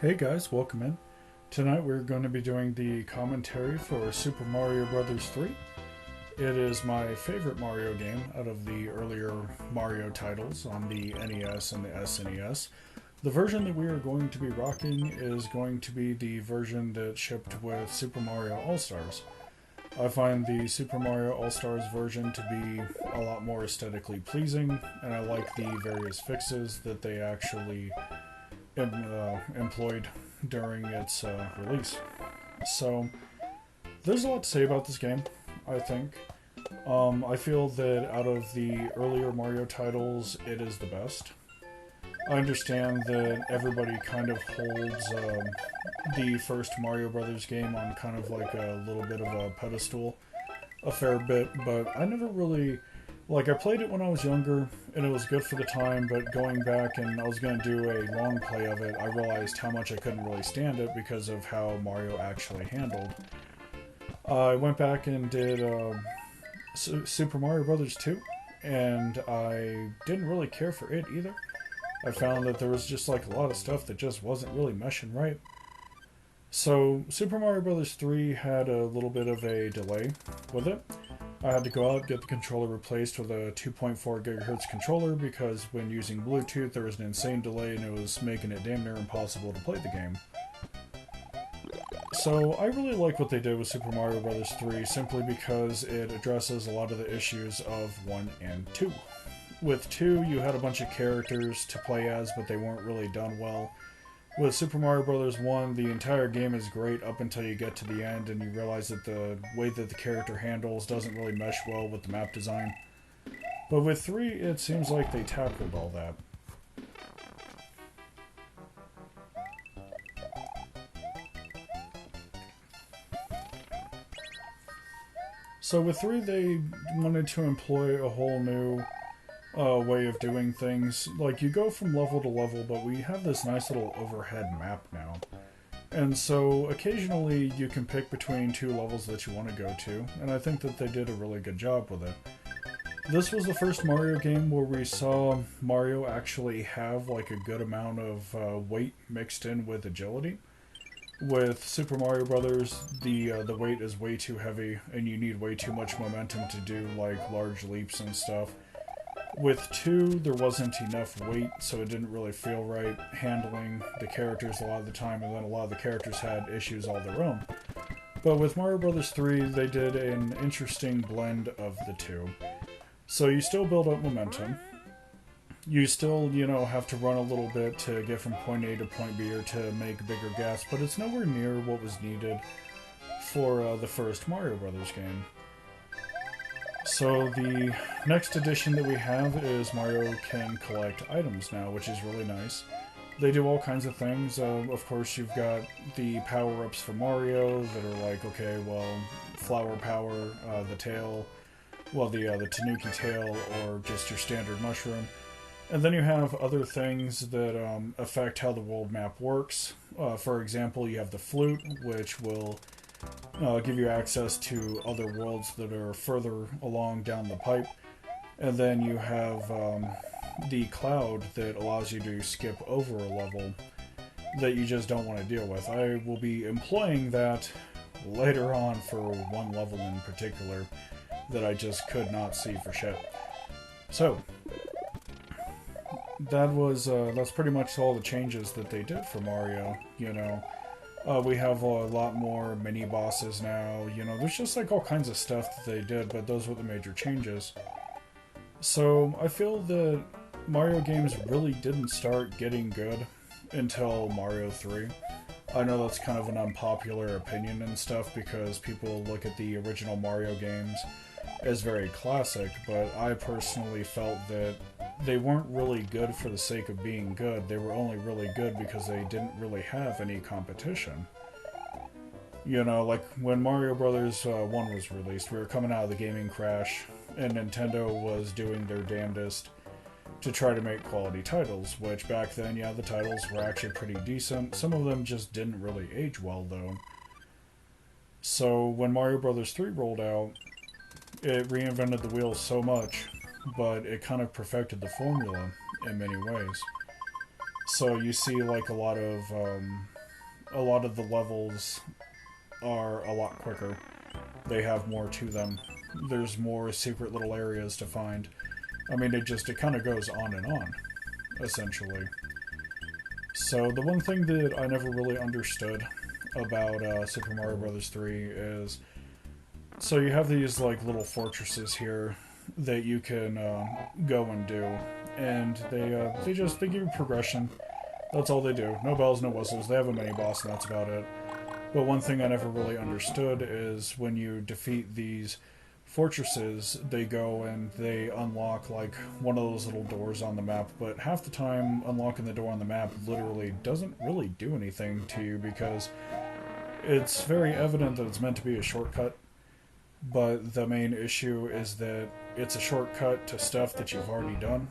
Hey guys, welcome in. Tonight we're going to be doing the commentary for Super Mario Bros. 3. It is my favorite Mario game out of the earlier Mario titles on the NES and the SNES. The version that we are going to be rocking is going to be the version that shipped with Super Mario All-Stars. I find the Super Mario All-Stars version to be a lot more aesthetically pleasing, and I like the various fixes that they actually employed during its release. So, there's a lot to say about this game, I think. I feel that out of the earlier Mario titles, it is the best. I understand that everybody kind of holds the first Mario Brothers game on kind of like a little bit of a pedestal a fair bit, but I never really I played it when I was younger, and it was good for the time, but going back and I was going to do a long play of it, I realized how much I couldn't really stand it because of how Mario actually handled. I went back and did Super Mario Bros. 2, and I didn't really care for it either. I found that there was just like a lot of stuff that just wasn't really meshing right. So, Super Mario Bros. 3 had a little bit of a delay with it. I had to go out, get the controller replaced with a 2.4 GHz controller because when using Bluetooth there was an insane delay and it was making it damn near impossible to play the game. So I really like what they did with Super Mario Bros. 3 simply because it addresses a lot of the issues of 1 and 2. With 2 you had a bunch of characters to play as, but they weren't really done well. With Super Mario Bros. 1, the entire game is great up until you get to the end and you realize that the way that the character handles doesn't really mesh well with the map design. But with 3, it seems like they tackled all that. So with 3, they wanted to employ a whole new way of doing things. Like, you go from level to level, but we have this nice little overhead map now. And so, occasionally, you can pick between two levels that you want to go to, and I think that they did a really good job with it. This was the first Mario game where we saw Mario actually have, like, a good amount of weight mixed in with agility. With Super Mario Brothers, the weight is way too heavy, and you need way too much momentum to do, like, large leaps and stuff. With 2, there wasn't enough weight, so it didn't really feel right handling the characters a lot of the time, and then a lot of the characters had issues all their own. But with Mario Bros. 3, they did an interesting blend of the two. So you still build up momentum. You still, have to run a little bit to get from point A to point B or to make bigger gaps, but it's nowhere near what was needed for the first Mario Bros. Game. So the next addition that we have is Mario can collect items now, which is really nice. They do all kinds of things. Of course, you've got the power-ups for Mario that are like, okay, well, flower power, the tail, well, the Tanuki tail, or just your standard mushroom. And then you have other things that affect how the world map works. For example, you have the flute, which will give you access to other worlds that are further along down the pipe. And then you have the cloud that allows you to skip over a level that you just don't want to deal with. I will be employing that later on for one level in particular that I just could not see for shit. So, that's pretty much all the changes that they did for Mario, we have a lot more mini bosses now. There's just like all kinds of stuff that they did, but those were the major changes. So I feel that Mario games really didn't start getting good until Mario 3. I know that's kind of an unpopular opinion and stuff because people look at the original Mario games as very classic, but I personally felt that they weren't really good for the sake of being good. They were only really good because they didn't really have any competition. Like when Mario Brothers 1 was released, we were coming out of the gaming crash, and Nintendo was doing their damnedest to try to make quality titles, which back then, yeah, the titles were actually pretty decent. Some of them just didn't really age well, though. So when Mario Brothers 3 rolled out, it reinvented the wheel so much, but it kind of perfected the formula in many ways. So you see like a lot of the levels are a lot quicker. They have more to them. There's more secret little areas to find. I mean, it kind of goes on and on, essentially. So the one thing that I never really understood about Super Mario Bros. 3 is, so you have these like little fortresses here that you can go and do, and they give you progression. That's all they do. No bells, no whistles. They have a mini boss, and that's about it. But one thing I never really understood is when you defeat these fortresses, they go and they unlock like one of those little doors on the map, but half the time unlocking the door on the map literally doesn't really do anything to you, because it's very evident that it's meant to be a shortcut, but the main issue is that it's a shortcut to stuff that you've already done,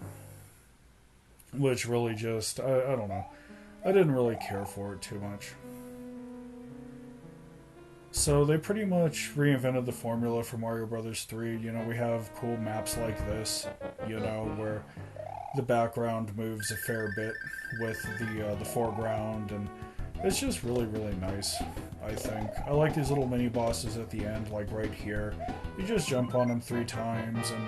which really just, I don't know. I didn't really care for it too much. So they pretty much reinvented the formula for Mario Bros. 3. You know, we have cool maps like this, you know, where the background moves a fair bit with the foreground, and it's just really, really nice, I think. I like these little mini-bosses at the end, like right here. You just jump on them 3 times, and,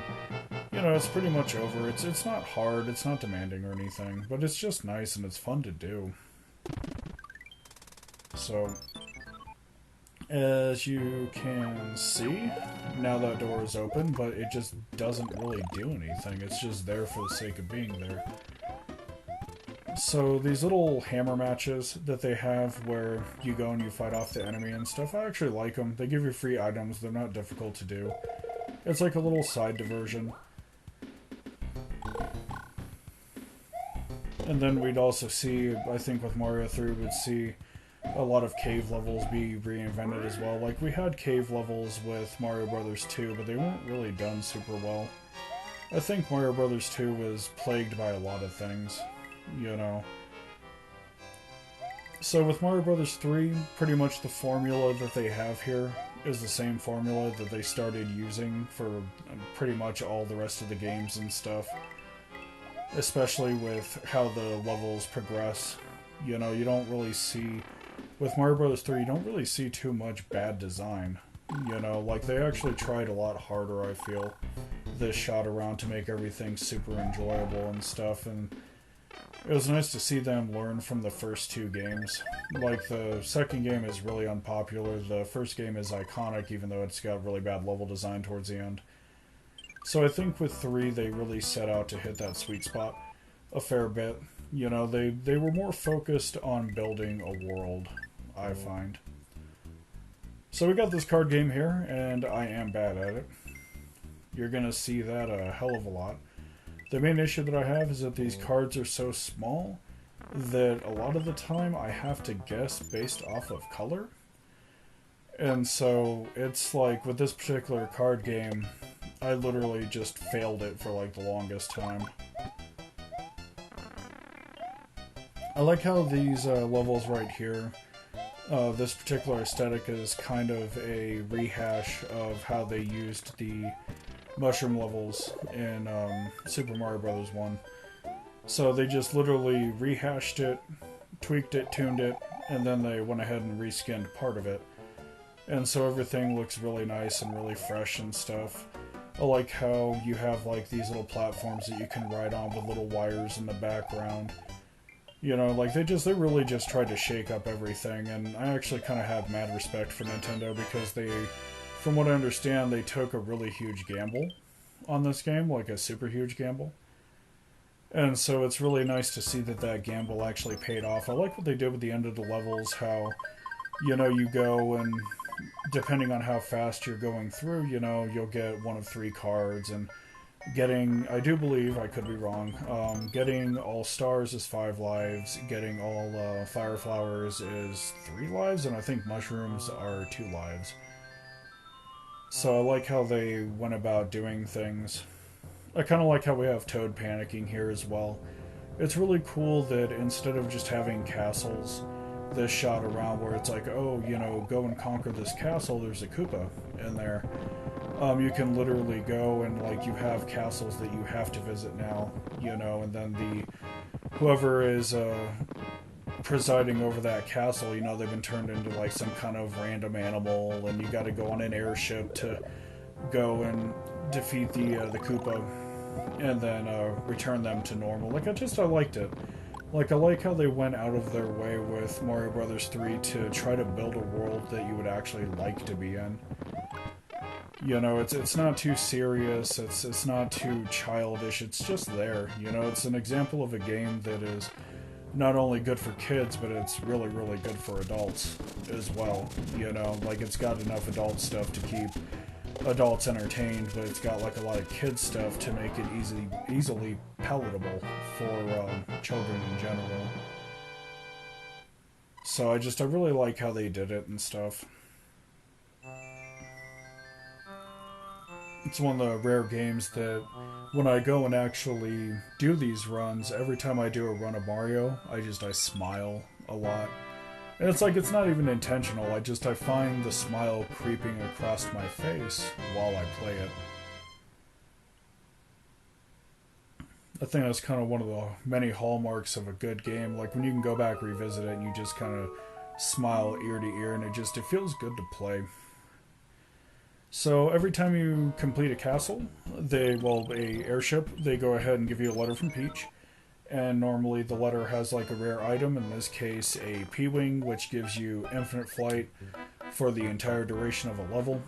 you know, it's pretty much over. It's not hard, it's not demanding or anything, but it's just nice and it's fun to do. So, as you can see, now that door is open, but it just doesn't really do anything. It's just there for the sake of being there. So these little hammer matches that they have where you go and you fight off the enemy and stuff, I actually like them. They give you free items. They're not difficult to do. It's like a little side diversion. And then we'd also see, I think with Mario 3, we'd see a lot of cave levels be reinvented as well. Like, we had cave levels with Mario Bros. 2, but they weren't really done super well. I think Mario Bros. 2 was plagued by a lot of things, you know. So with Mario Bros. 3, pretty much the formula that they have here is the same formula that they started using for pretty much all the rest of the games and stuff. Especially with how the levels progress. You know, you don't really see... With Mario Bros. 3, you don't really see too much bad design. You know, like, they actually tried a lot harder, I feel, this shot around to make everything super enjoyable and stuff, and it was nice to see them learn from the first 2 games. Like, the second game is really unpopular, the first game is iconic, even though it's got really bad level design towards the end. So I think with 3, they really set out to hit that sweet spot a fair bit. You know, they were more focused on building a world, I find. So we got this card game here, and I am bad at it. You're gonna see that a hell of a lot. The main issue that I have is that these cards are so small that a lot of the time I have to guess based off of color. And so it's like, with this particular card game, I literally just failed it for like the longest time. I like how these levels right here, this particular aesthetic is kind of a rehash of how they used the mushroom levels in Super Mario Bros. 1. So they just literally rehashed it, tweaked it, tuned it, and then they went ahead and reskinned part of it. And so everything looks really nice and really fresh and stuff. I like how you have like these little platforms that you can ride on with little wires in the background. You know, like they really just tried to shake up everything, and I actually kind of have mad respect for Nintendo because they, from what I understand, they took a really huge gamble on this game, like a super huge gamble. And so it's really nice to see that that gamble actually paid off. I like what they did with the end of the levels, how, you know, you go and depending on how fast you're going through, you know, you'll get one of 3 cards, and getting, I do believe, I could be wrong, getting all stars is 5 lives, getting all fire flowers is 3 lives, and I think mushrooms are 2 lives. So I like how they went about doing things. I kind of like how we have Toad panicking here as well. It's really cool that instead of just having castles, this shot around where it's like, oh, you know, go and conquer this castle, there's a Koopa in there. You can literally go and like you have castles that you have to visit now, you know, and then whoever is presiding over that castle, you know, they've been turned into like some kind of random animal, and you got to go on an airship to go and defeat the Koopa, and then return them to normal. Like I liked it. Like I like how they went out of their way with Mario Brothers 3 to try to build a world that you would actually like to be in. You know, it's not too serious, it's not too childish, it's just there. You know, it's an example of a game that is not only good for kids, but it's really, really good for adults as well. You know, like it's got enough adult stuff to keep adults entertained, but it's got like a lot of kids stuff to make it easily palatable for children in general. So I really like how they did it and stuff. It's one of the rare games that when I go and actually do these runs, every time I do a run of Mario, I smile a lot. And it's like it's not even intentional. I find the smile creeping across my face while I play it. I think that's kind of one of the many hallmarks of a good game. Like when you can go back, revisit it, and you just kind of smile ear to ear, and it feels good to play. So every time you complete a castle, a airship, they go ahead and give you a letter from Peach. And normally the letter has like a rare item, in this case a P-Wing, which gives you infinite flight for the entire duration of a level.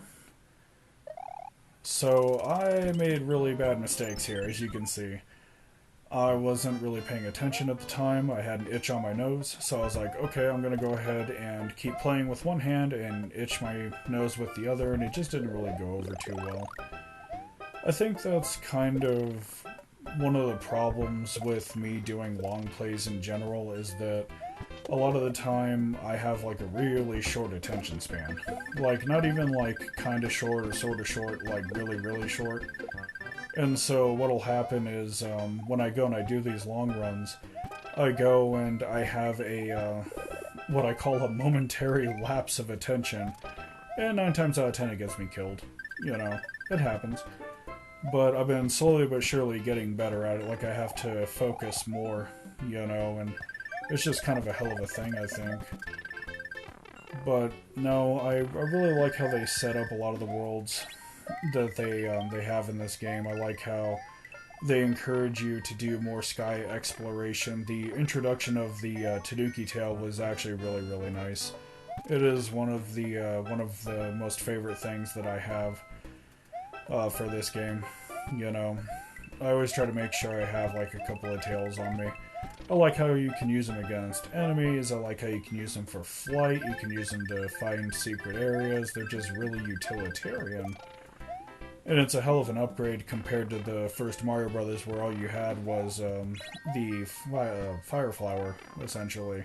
So I made really bad mistakes here, as you can see. I wasn't really paying attention at the time. I had an itch on my nose, so I was like, okay, I'm going to go ahead and keep playing with one hand and itch my nose with the other, and it just didn't really go over too well. I think that's kind of one of the problems with me doing long plays in general, is that a lot of the time I have like a really short attention span. Like, not even like kinda short or sorta short, like really, really short. And so what'll happen is when I go and I do these long runs, I go and I have a what I call a momentary lapse of attention, and 9 times out of 10 it gets me killed. You know, it happens. But I've been slowly but surely getting better at it. Like, I have to focus more, you know, and it's just kind of a hell of a thing, I think. But no, I really like how they set up a lot of the worlds that they have in this game. I like how they encourage you to do more sky exploration. The introduction of the Tanuki tail was actually really, really nice. It is one of the most favorite things that I have for this game. You know, I always try to make sure I have like a couple of tails on me. I like how you can use them against enemies. I like how you can use them for flight. You can use them to find secret areas. They're just really utilitarian. And it's a hell of an upgrade compared to the first Mario Brothers, where all you had was the Fire Flower, essentially.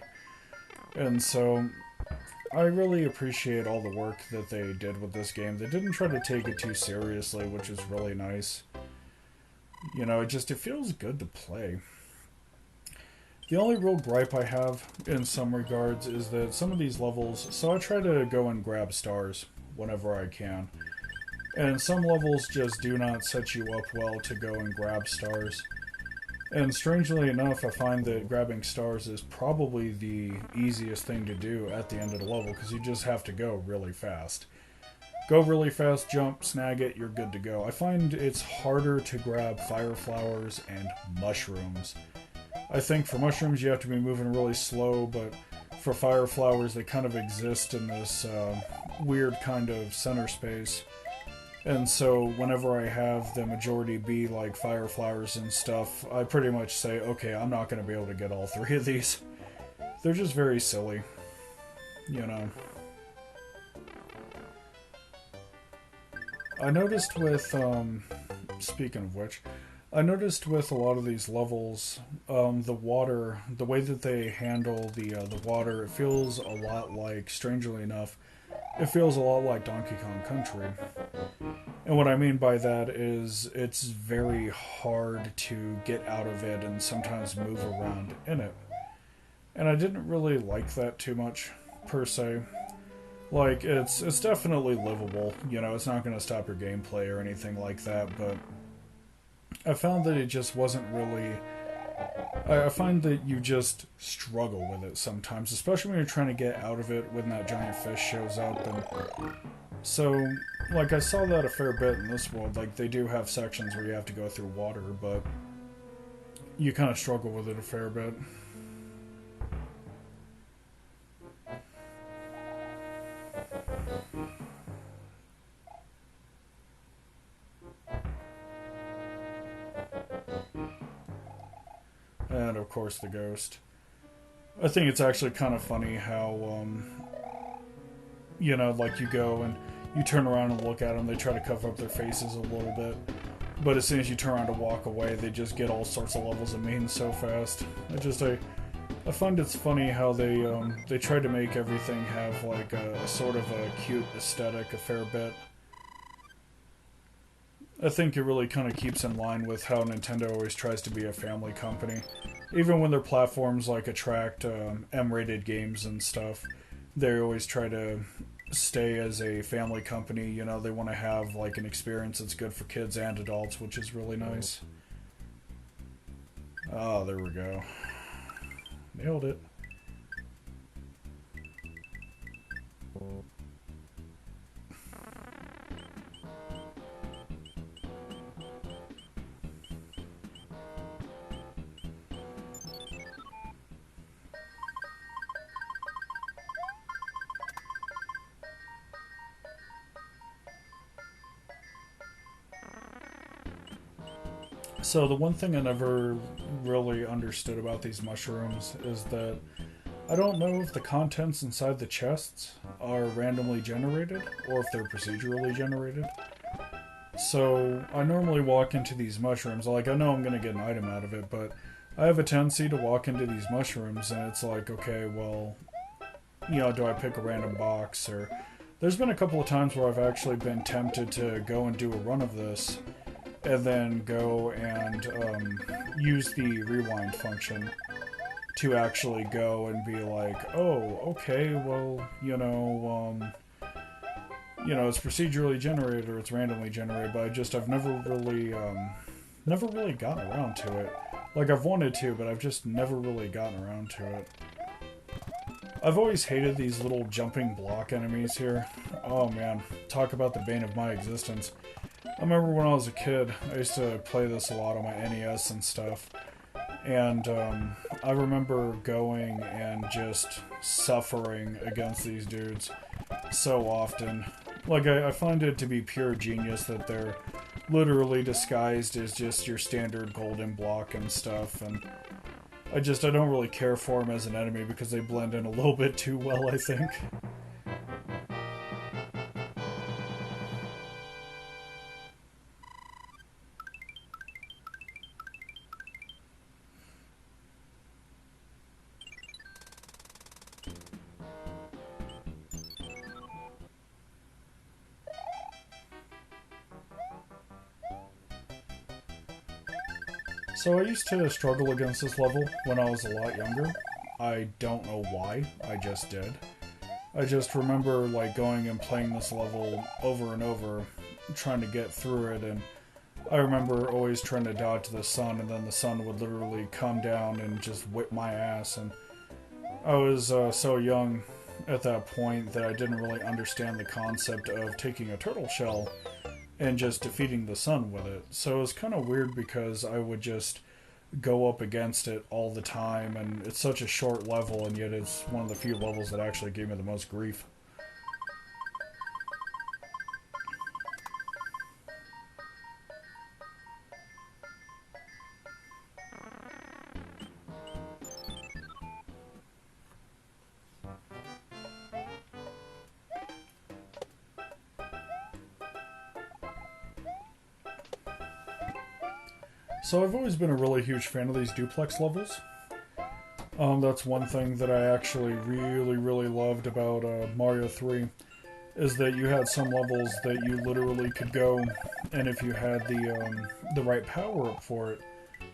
And so I really appreciate all the work that they did with this game. They didn't try to take it too seriously, which is really nice. You know, it feels good to play. The only real gripe I have, in some regards, is that some of these levels... So I try to go and grab stars whenever I can. And some levels just do not set you up well to go and grab stars. And strangely enough, I find that grabbing stars is probably the easiest thing to do at the end of the level, because you just have to go really fast. Go really fast, jump, snag it, you're good to go. I find it's harder to grab fire flowers and mushrooms. I think for mushrooms you have to be moving really slow, but for fire flowers they kind of exist in this weird kind of center space. And so whenever I have the majority be like fire flowers and stuff, I pretty much say, okay, I'm not going to be able to get all 3 of these. They're just very silly, you know. I noticed with, speaking of which, I noticed with a lot of these levels, the water, the way that they handle the water, it feels a lot like, strangely enough, it feels a lot like Donkey Kong Country. And what I mean by that is it's very hard to get out of it and sometimes move around in it. And I didn't really like that too much, per se. Like, it's definitely livable. You know, it's not going to stop your gameplay or anything like that, but I found that it just wasn't really. I find that you just struggle with it sometimes, especially when you're trying to get out of it when that giant fish shows up. And so, like, I saw that a fair bit in this world. Like, they do have sections where you have to go through water, but you kind of struggle with it a fair bit. And of course, the ghost. I think it's actually kind of funny how, you know, like you go and you turn around and look at them, they try to cover up their faces a little bit. But as soon as you turn around to walk away, they just get all sorts of levels of mean so fast. I find it's funny how they try to make everything have like a sort of a cute aesthetic a fair bit. I think it really kind of keeps in line with how Nintendo always tries to be a family company. Even when their platforms like attract M-rated games and stuff, they always try to stay as a family company. You know, they want to have like an experience that's good for kids and adults, which is really nice. Oh, there we go. Nailed it. So the one thing I never really understood about these mushrooms is that I don't know if the contents inside the chests are randomly generated or if they're procedurally generated. So I normally walk into these mushrooms, like I know I'm going to get an item out of it, but I have a tendency to walk into these mushrooms and it's like, okay, well, you know, do I pick a random box? Or there's been a couple of times where I've actually been tempted to go and do a run of this and then go and use the rewind function to actually go and be like, oh, okay, well, it's procedurally generated or it's randomly generated, but I've never really gotten around to it. Like, I've wanted to, but I've just never really gotten around to it. I've always hated these little jumping block enemies here. Oh man, talk about the bane of my existence. I remember when I was a kid, I used to play this a lot on my NES and stuff. And I remember going and just suffering against these dudes so often. Like, I find it to be pure genius that they're literally disguised as just your standard golden block and stuff. And I don't really care for them as an enemy because they blend in a little bit too well, I think. So I used to struggle against this level when I was a lot younger. I don't know why, I just did. I just remember like going and playing this level over and over, trying to get through it, and I remember always trying to dodge the sun, and then the sun would literally come down and just whip my ass, and I was so young at that point that I didn't really understand the concept of taking a turtle shell and just defeating the sun with it. So it was kind of weird because I would just go up against it all the time, and it's such a short level, and yet it's one of the few levels that actually gave me the most grief. So I've always been a really huge fan of these duplex levels. That's one thing that I actually really loved about Mario 3, is that you had some levels that you literally could go, and if you had the right power up for it,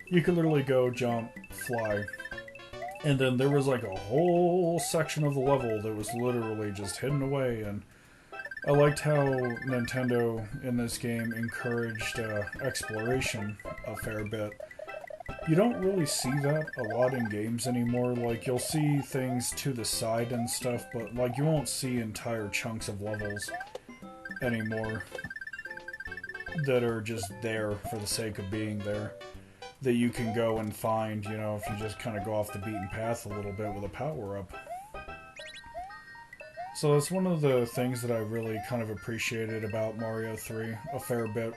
you could literally go, jump, fly, And then there was like a whole section of the level that was literally just hidden away. And I liked how Nintendo in this game encouraged exploration a fair bit. You don't really see that a lot in games anymore. Like, you'll see things to the side and stuff, but like you won't see entire chunks of levels anymore that are just there for the sake of being there, that you can go and find, you know, if you just kind of go off the beaten path a little bit with a power-up. So that's one of the things that I really kind of appreciated about Mario 3 a fair bit.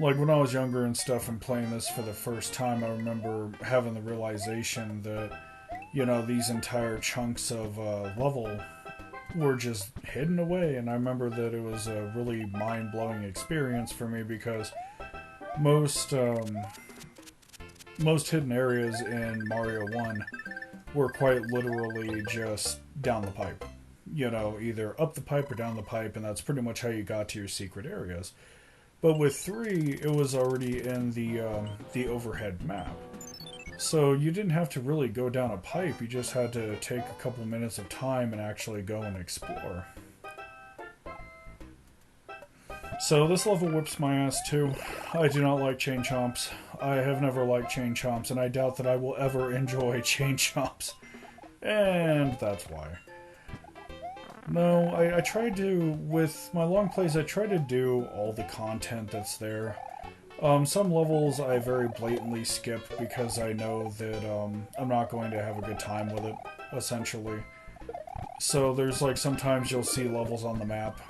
Like, when I was younger and stuff and playing this for the first time, I remember having the realization that, you know, these entire chunks of level were just hidden away. And I remember that it was a really mind-blowing experience for me, because most hidden areas in Mario 1 were quite literally just down the pipe. You know, either up the pipe or down the pipe, and that's pretty much how you got to your secret areas. But with 3, it was already in the overhead map. So you didn't have to really go down a pipe, you just had to take a couple minutes of time and actually go and explore. So this level whips my ass too. I do not like chain chomps. I have never liked chain chomps, and I doubt that I will ever enjoy chain chomps. And that's why. No, I tried to, with my long plays, I try to do all the content that's there. Some levels I very blatantly skip because I know that I'm not going to have a good time with it, essentially. So there's like sometimes you'll see levels on the map,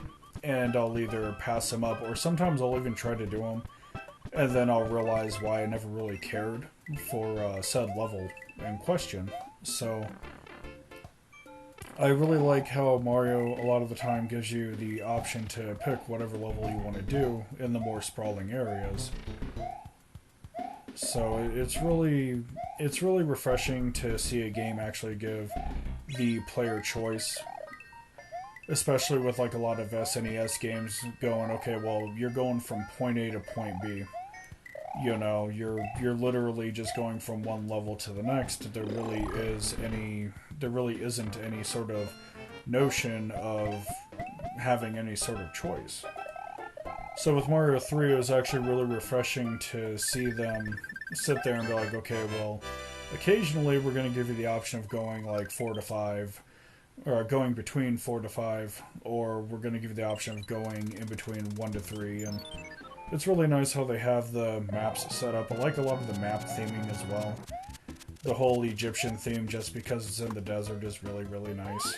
and I'll either pass them up, or sometimes I'll even try to do them, and then I'll realize why I never really cared for said level in question. So I really like how Mario a lot of the time gives you the option to pick whatever level you want to do in the more sprawling areas. So it's really refreshing to see a game actually give the player choice, especially with like a lot of SNES games going, okay, well, you're going from point A to point B. You know, you're literally just going from one level to the next. There really isn't any sort of notion of having any sort of choice. So with Mario 3, it was actually really refreshing to see them sit there and be like, okay, well, occasionally we're going to give you the option of going like 4 to 5, or going between 4 to 5, or we're going to give you the option of going in between 1 to 3, and it's really nice how they have the maps set up. I like a lot of the map theming as well. The whole Egyptian theme, just because it's in the desert, is really, really nice.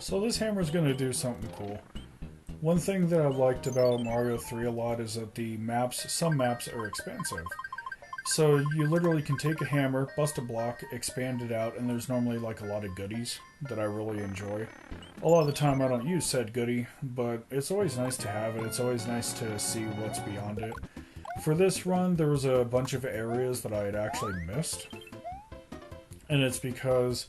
So this hammer's going to do something cool. One thing that I liked about Mario 3 a lot is that the maps, some maps are expansive. So you literally can take a hammer, bust a block, expand it out, and there's normally like a lot of goodies that I really enjoy. A lot of the time I don't use said goodie, but it's always nice to have it. It's always nice to see what's beyond it. For this run, there was a bunch of areas that I had actually missed. And it's because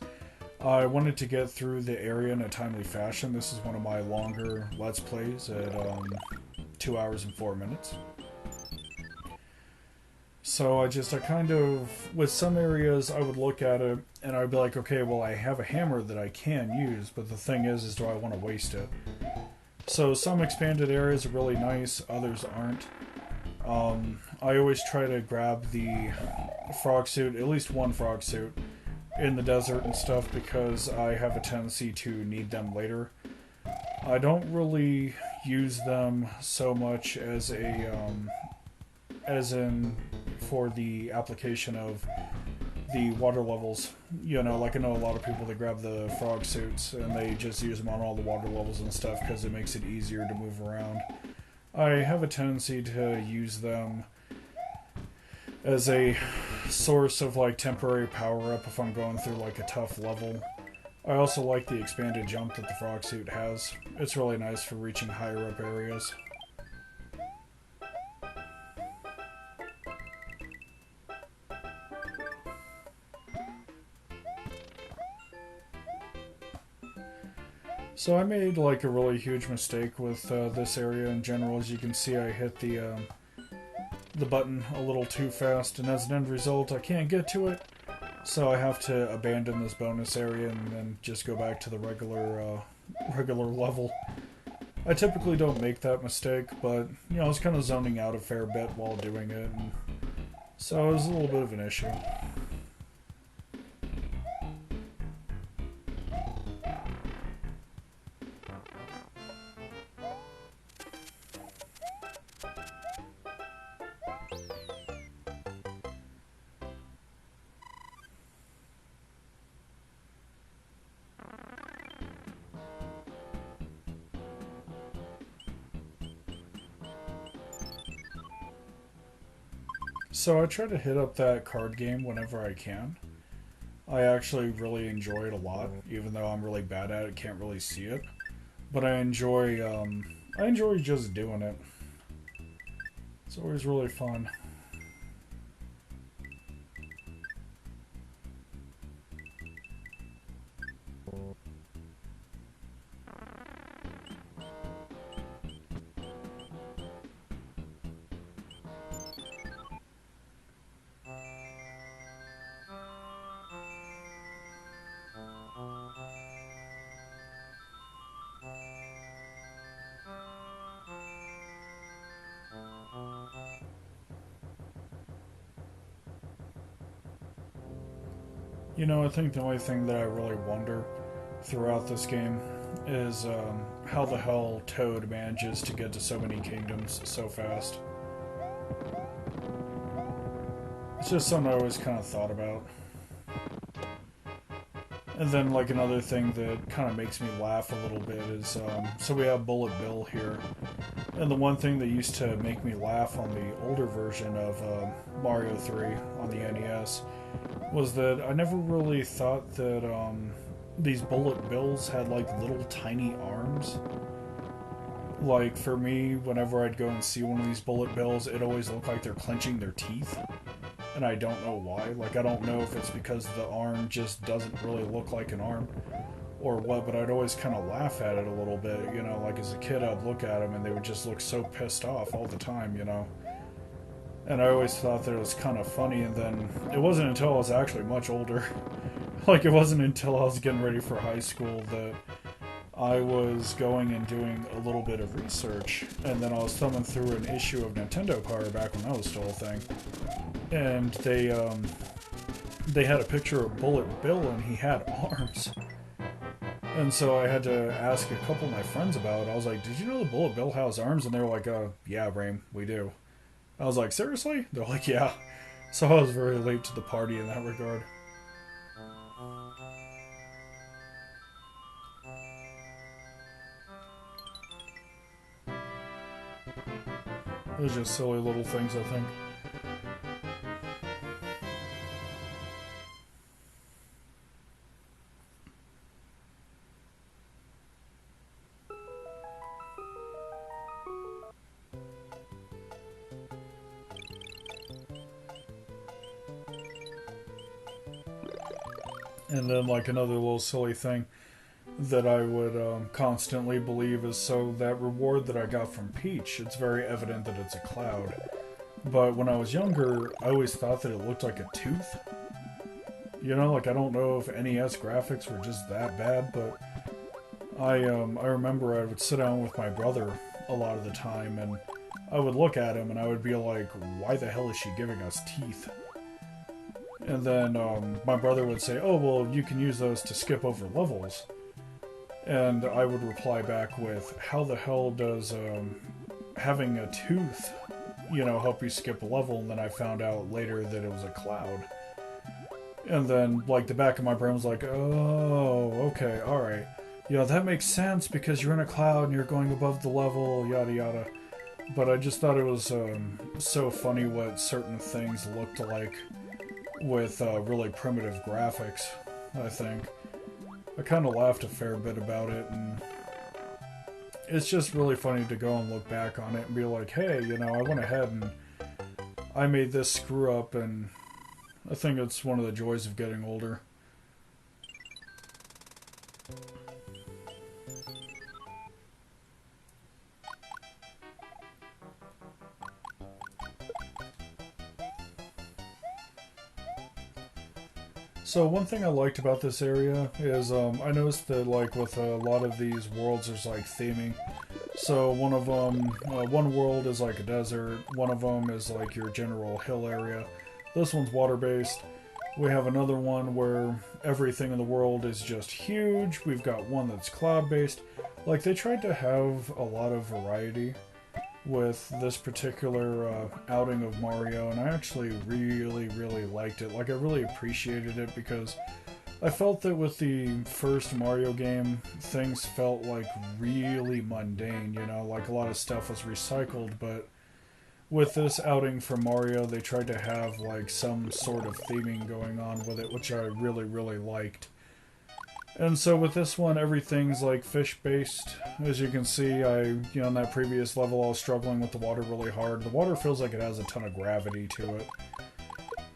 I wanted to get through the area in a timely fashion. This is one of my longer Let's Plays at 2 hours and 4 minutes. So I kind of, with some areas I would look at it and I'd be like, okay, well, I have a hammer that I can use, but the thing is do I want to waste it? So some expanded areas are really nice, others aren't. I always try to grab the frog suit, at least one frog suit, in the desert and stuff, because I have a tendency to need them later. I don't really use them so much as in for the application of the water levels. You know, like I know a lot of people that grab the frog suits and they just use them on all the water levels and stuff because it makes it easier to move around. I have a tendency to use them as a source of like temporary power up if I'm going through like a tough level. I also like the expanded jump that the frog suit has. It's really nice for reaching higher up areas. So I made like a really huge mistake with this area in general. As you can see, I hit the button a little too fast, and as an end result, I can't get to it. So I have to abandon this bonus area and then just go back to the regular level. I typically don't make that mistake, but you know, I was kind of zoning out a fair bit while doing it, and so it was a little bit of an issue. So I try to hit up that card game whenever I can. I actually really enjoy it a lot, even though I'm really bad at it, can't really see it. But I enjoy just doing it. It's always really fun. You know, I think the only thing that I really wonder throughout this game is how the hell Toad manages to get to so many kingdoms so fast. It's just something I always kind of thought about. And then, like, another thing that kind of makes me laugh a little bit is, so we have Bullet Bill here. And the one thing that used to make me laugh on the older version of Mario 3 on the NES was that I never really thought that these Bullet Bills had, like, little tiny arms. Like, for me, whenever I'd go and see one of these Bullet Bills, it always looked like they're clenching their teeth. And I don't know why. Like, I don't know if it's because the arm just doesn't really look like an arm or what, but I'd always kind of laugh at it a little bit, you know, like as a kid I'd look at them and they would just look so pissed off all the time, you know. And I always thought that it was kind of funny, and then it wasn't until I was actually much older, like it wasn't until I was getting ready for high school that I was going and doing a little bit of research, and then I was thumbing through an issue of Nintendo Power back when that was still a thing. And they had a picture of Bullet Bill, and he had arms. And so I had to ask a couple of my friends about it. I was like, did you know the Bullet Bill has arms? And they were like, yeah, Brain, we do. I was like, seriously? They're like, yeah. So I was very late to the party in that regard. It was just silly little things, I think. And then, like, another little silly thing that I would constantly believe is, so that reward that I got from Peach, it's very evident that it's a cloud. But when I was younger, I always thought that it looked like a tooth. You know, like, I don't know if NES graphics were just that bad, but I remember I would sit down with my brother a lot of the time, and I would look at him and I would be like, why the hell is she giving us teeth? And then my brother would say, oh, well, you can use those to skip over levels. And I would reply back with, how the hell does having a tooth, you know, help you skip a level? And then I found out later that it was a cloud. And then, like, the back of my brain was like, oh, okay, alright. You know, that makes sense because you're in a cloud and you're going above the level, yada yada. But I just thought it was so funny what certain things looked like with really primitive graphics, I think. I kind of laughed a fair bit about it, and it's just really funny to go and look back on it and be like, hey, you know, I went ahead and I made this screw up, and I think it's one of the joys of getting older. So one thing I liked about this area is I noticed that like with a lot of these worlds there's like theming. So one of them, one world is like a desert, one of them is like your general hill area. This one's water-based. We have another one where everything in the world is just huge. We've got one that's cloud-based. Like, they tried to have a lot of variety with this particular outing of Mario, and I actually really, really liked it. Like, I really appreciated it because I felt that with the first Mario game, things felt like really mundane, you know, like a lot of stuff was recycled, but with this outing for Mario, they tried to have like some sort of theming going on with it, which I really, really liked. And so with this one, everything's like fish-based. As you can see, in that previous level, I was struggling with the water really hard. The water feels like it has a ton of gravity to it.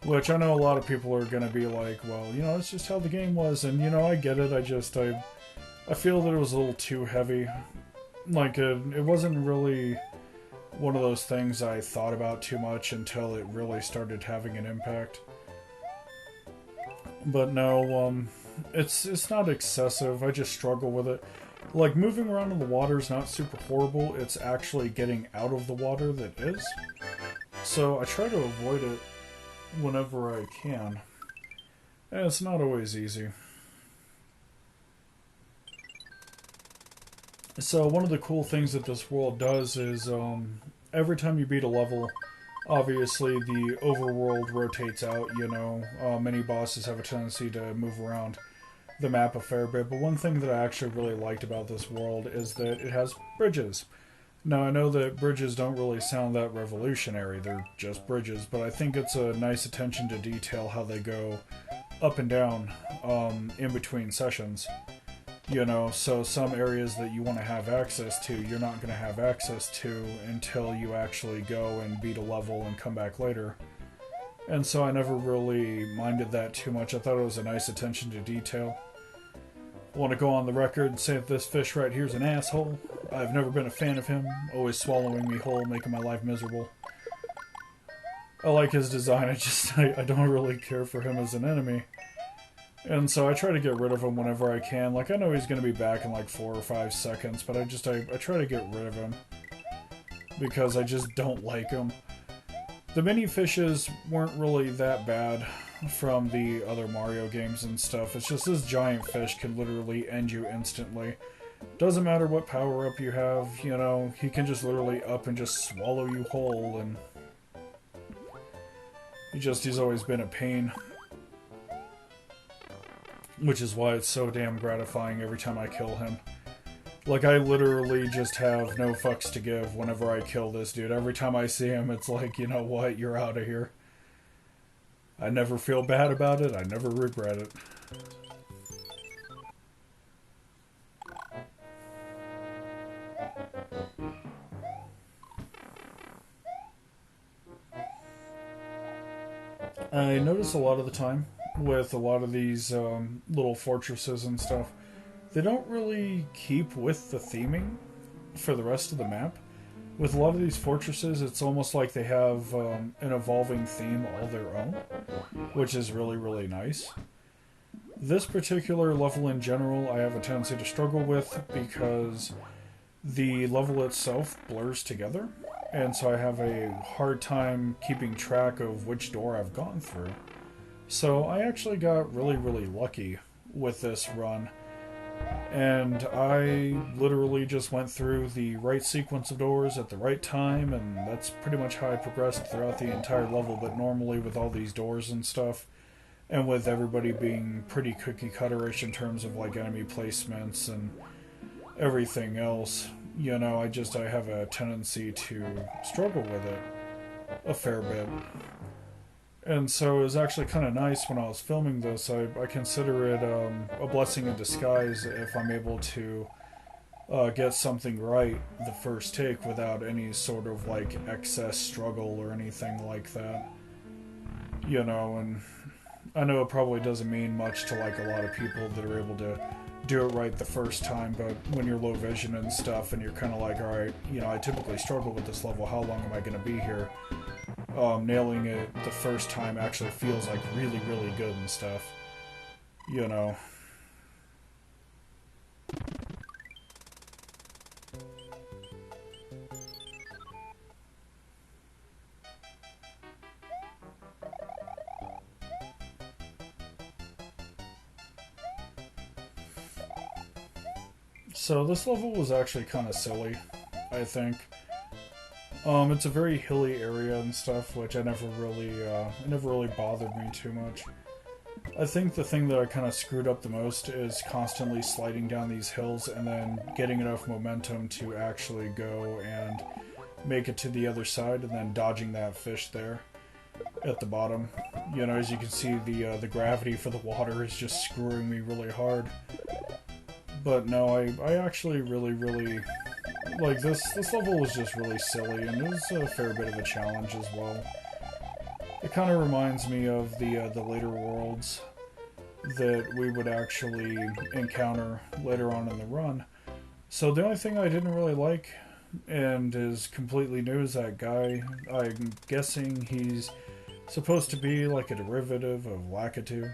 Which I know a lot of people are going to be like, well, you know, it's just how the game was. And, you know, I get it. I feel that it was a little too heavy. Like, it wasn't really one of those things I thought about too much until it really started having an impact. But no, it's not excessive. I just struggle with it. Like, moving around in the water is not super horrible. It's actually getting out of the water that is. So I try to avoid it whenever I can. And it's not always easy. So one of the cool things that this world does is every time you beat a level, obviously the overworld rotates out, you know. Many bosses have a tendency to move around the map a fair bit, but one thing that I actually really liked about this world is that it has bridges. Now, I know that bridges don't really sound that revolutionary, they're just bridges, but I think it's a nice attention to detail how they go up and down in between sessions. You know, so some areas that you want to have access to, you're not going to have access to until you actually go and beat a level and come back later. And so I never really minded that too much. I thought it was a nice attention to detail. I want to go on the record and say that this fish right here is an asshole. I've never been a fan of him, always swallowing me whole, making my life miserable. I like his design, I don't really care for him as an enemy. And so I try to get rid of him whenever I can. Like, I know he's going to be back in like 4 or 5 seconds, but I try to get rid of him. Because I just don't like him. The mini fishes weren't really that bad from the other Mario games and stuff. It's just this giant fish can literally end you instantly. Doesn't matter what power-up you have, you know, he can just literally up and just swallow you whole, and he's always been a pain. Which is why it's so damn gratifying every time I kill him. Like, I literally just have no fucks to give whenever I kill this dude. Every time I see him, it's like, you know what, you're out of here. I never feel bad about it, I never regret it. I notice a lot of the time with a lot of these little fortresses and stuff, they don't really keep with the theming for the rest of the map. With a lot of these fortresses, it's almost like they have an evolving theme all their own, which is really, really nice. This particular level in general, I have a tendency to struggle with because the level itself blurs together, and so I have a hard time keeping track of which door I've gone through. So I actually got really, really lucky with this run. And I literally just went through the right sequence of doors at the right time, and that's pretty much how I progressed throughout the entire level. But normally with all these doors and stuff, and with everybody being pretty cookie-cutterish in terms of like enemy placements and everything else, you know, I have a tendency to struggle with it a fair bit. And so it was actually kind of nice when I was filming this. I consider it a blessing in disguise if I'm able to get something right the first take without any sort of like excess struggle or anything like that. You know, and I know it probably doesn't mean much to like a lot of people that are able to do it right the first time, but when you're low vision and stuff and you're kind of like, alright, you know, I typically struggle with this level, how long am I going to be here? Nailing it the first time actually feels like really, really good and stuff. You know. So this level was actually kind of silly, I think. It's a very hilly area and stuff, which it never really bothered me too much. I think the thing that I kind of screwed up the most is constantly sliding down these hills and then getting enough momentum to actually go and make it to the other side and then dodging that fish there at the bottom. You know, as you can see, the gravity for the water is just screwing me really hard. But no, I actually really like this level was just really silly, and it was a fair bit of a challenge as well. It kind of reminds me of the later worlds that we would actually encounter later on in the run. So the only thing I didn't really like, and is completely new, is that guy. I'm guessing he's supposed to be like a derivative of Lakitu.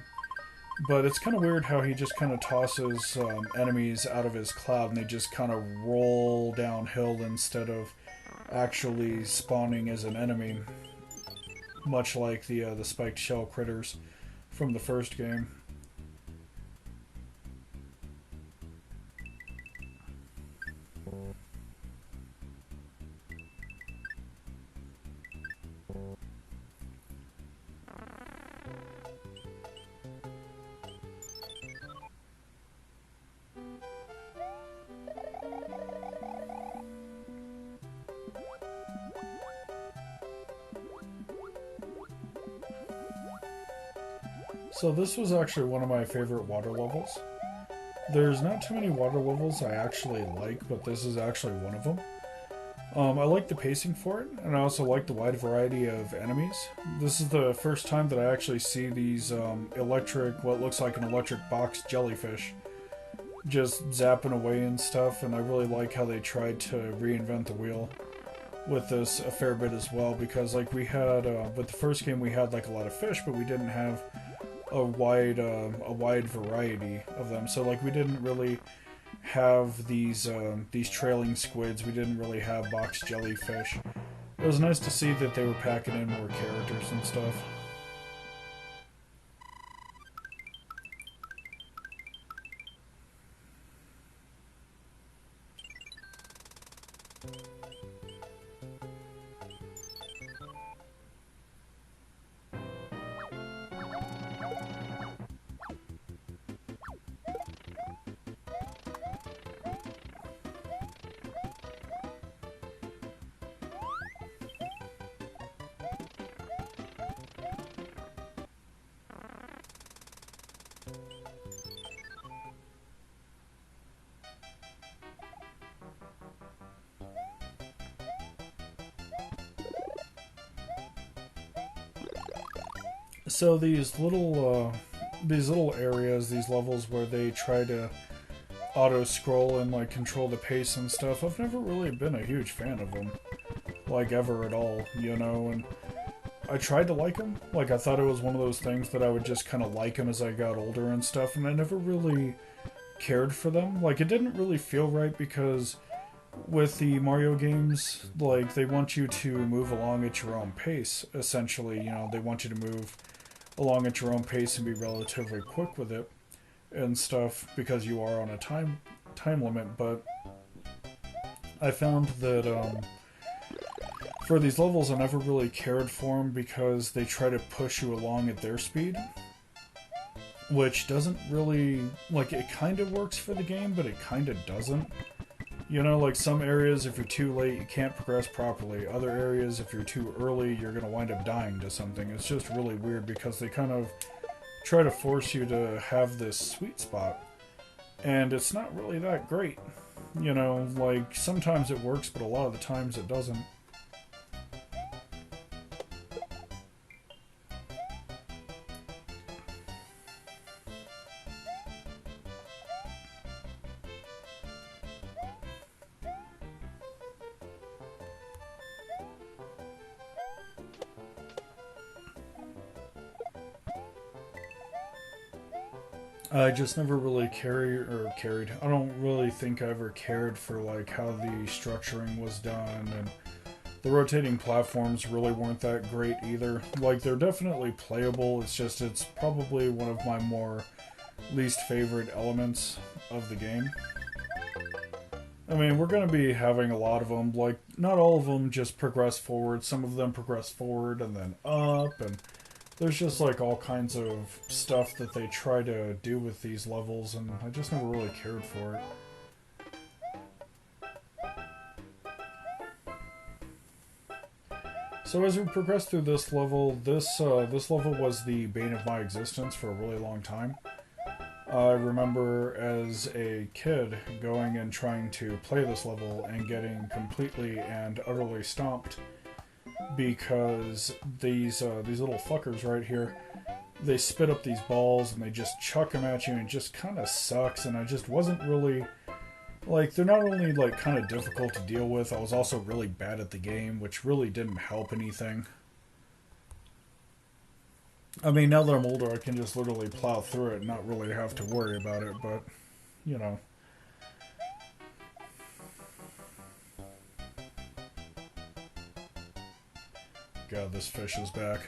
But it's kind of weird how he just kind of tosses enemies out of his cloud and they just kind of roll downhill instead of actually spawning as an enemy. Much like the spiked shell critters from the first game. So this was actually one of my favorite water levels. There's not too many water levels I actually like, but this is actually one of them. I like the pacing for it, and I also like the wide variety of enemies. This is the first time that I actually see these what looks like an electric box jellyfish just zapping away and stuff, and I really like how they tried to reinvent the wheel with this a fair bit as well, because like we had, with the first game we had like a lot of fish, but we didn't have a wide variety of them. So like we didn't really have these trailing squids. We didn't really have box jellyfish. It was nice to see that they were packing in more characters and stuff. So these little areas, these levels where they try to auto scroll and like control the pace and stuff, I've never really been a huge fan of them, like ever at all, you know. And I tried to like them, like I thought it was one of those things that I would just kind of like them as I got older and stuff, and I never really cared for them. Like it didn't really feel right because with the Mario games, like they want you to move along at your own pace, essentially. You know, they want you to move along at your own pace and be relatively quick with it and stuff because you are on a time limit. But I found that for these levels I never really cared for them because they try to push you along at their speed, which doesn't really, like, it kind of works for the game but it kind of doesn't, You know, like some areas, if you're too late, you can't progress properly. Other areas, if you're too early, you're going to wind up dying to something. It's just really weird because they kind of try to force you to have this sweet spot. And it's not really that great. You know, like sometimes it works, but a lot of the times it doesn't. I just never really carried. I don't really think I ever cared for like how the structuring was done, and the rotating platforms really weren't that great either. Like they're definitely playable. It's probably one of my more least favorite elements of the game. I mean, we're going to be having a lot of them. Like, not all of them just progress forward. Some of them progress forward and then up, and there's just like all kinds of stuff that they try to do with these levels, and I just never really cared for it. So as we progress through this level, this level was the bane of my existence for a really long time. I remember as a kid going and trying to play this level and getting completely and utterly stomped because these little fuckers right here, they spit up these balls and they just chuck them at you, and it just kind of sucks. And I just wasn't really like, they're not only like kind of difficult to deal with, I was also really bad at the game, which really didn't help anything. I mean, now that I'm older, I can just literally plow through it and not really have to worry about it, but, you know. God, this fish is back.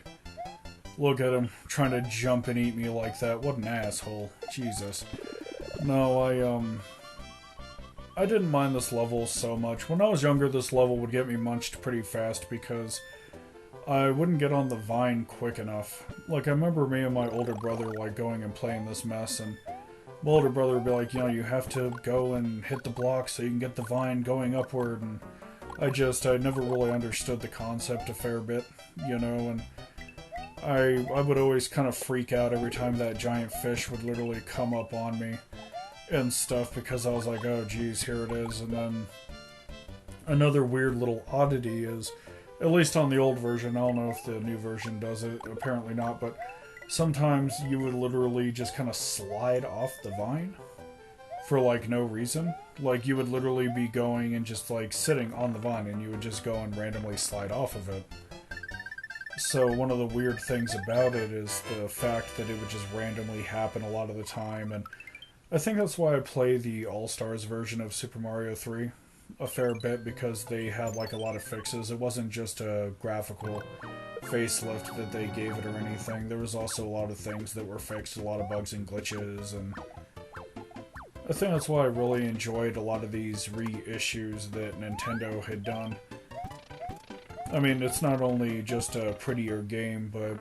Look at him, trying to jump and eat me like that. What an asshole. Jesus. No, I didn't mind this level so much. When I was younger, this level would get me munched pretty fast because I wouldn't get on the vine quick enough. Like, I remember me and my older brother, like, going and playing this mess, and my older brother would be like, you know, you have to go and hit the block so you can get the vine going upward, and I never really understood the concept a fair bit, you know, and I would always kind of freak out every time that giant fish would literally come up on me and stuff, because I was like, oh geez, here it is. And then another weird little oddity is, at least on the old version, I don't know if the new version does it, apparently not, but sometimes you would literally just kind of slide off the vine for like no reason. Like you would literally be going and just like sitting on the vine, and you would just go and randomly slide off of it. So one of the weird things about it is the fact that it would just randomly happen a lot of the time, and I think that's why I play the All-Stars version of Super Mario 3 a fair bit, because they had like a lot of fixes. It wasn't just a graphical facelift that they gave it or anything. There was also a lot of things that were fixed, a lot of bugs and glitches, and I think that's why I really enjoyed a lot of these reissues that Nintendo had done. I mean, it's not only just a prettier game, but,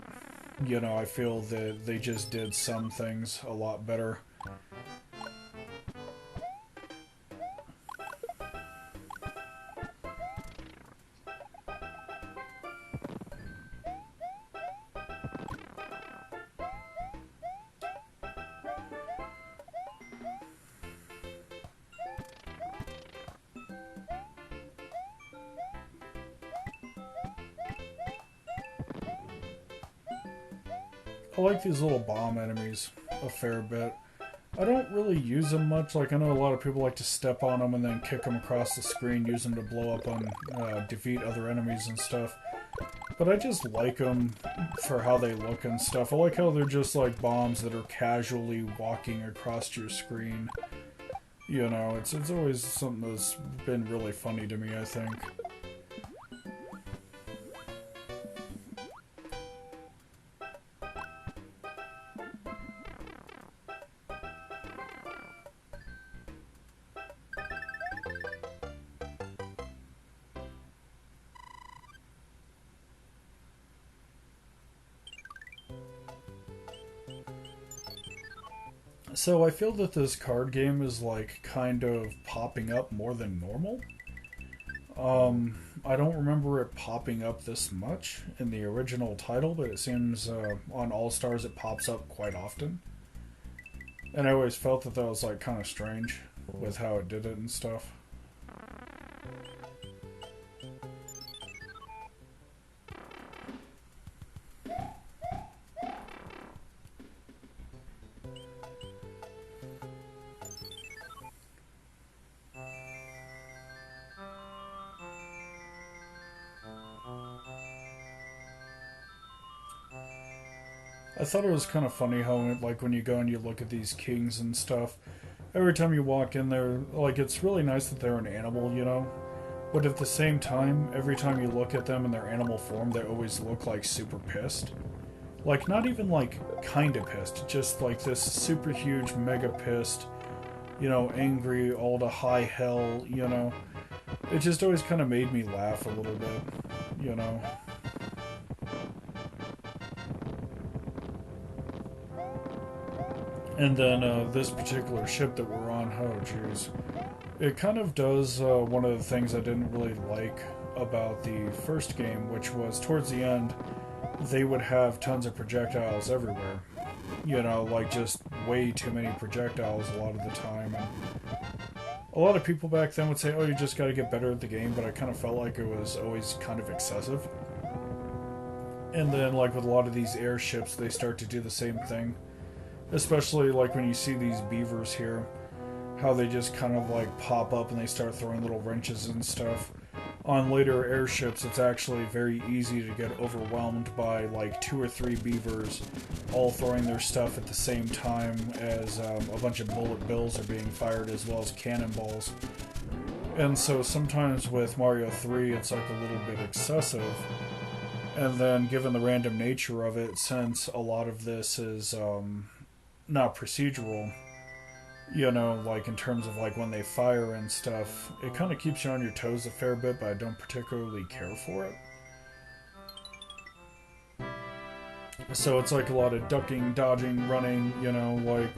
you know, I feel that they just did some things a lot better. I like these little bomb enemies a fair bit. I don't really use them much. Like, I know a lot of people like to step on them and then kick them across the screen, use them to blow up on, defeat other enemies and stuff. But I just like them for how they look and stuff. I like how they're just like bombs that are casually walking across your screen. You know, it's always something that's been really funny to me, I think. So I feel that this card game is like kind of popping up more than normal. I don't remember it popping up this much in the original title, but it seems on All Stars it pops up quite often. And I always felt that that was like kind of strange with how it did it and stuff. I thought it was kind of funny how, like, when you go and you look at these kings and stuff, every time you walk in there, like, it's really nice that they're an animal, you know? But at the same time, every time you look at them in their animal form, they always look like super pissed. Like, not even like kinda pissed, just like this super huge, mega pissed, you know, angry, all to high hell, you know? It just always kind of made me laugh a little bit, you know? And then this particular ship that we're on, oh jeez. It kind of does one of the things I didn't really like about the first game, which was towards the end, they would have tons of projectiles everywhere. You know, like just way too many projectiles a lot of the time. And a lot of people back then would say, oh, you just gotta get better at the game, but I kind of felt like it was always kind of excessive. And then, like with a lot of these airships, they start to do the same thing. Especially like when you see these beavers here, how they just kind of like pop up and they start throwing little wrenches and stuff. On later airships, it's actually very easy to get overwhelmed by like 2 or 3 beavers all throwing their stuff at the same time as a bunch of bullet bills are being fired as well as cannonballs. And so sometimes with Mario 3, it's like a little bit excessive. And then given the random nature of it, since a lot of this is not procedural, you know, like in terms of like when they fire and stuff, it kind of keeps you on your toes a fair bit, but I don't particularly care for it. So it's like a lot of ducking, dodging, running, you know, like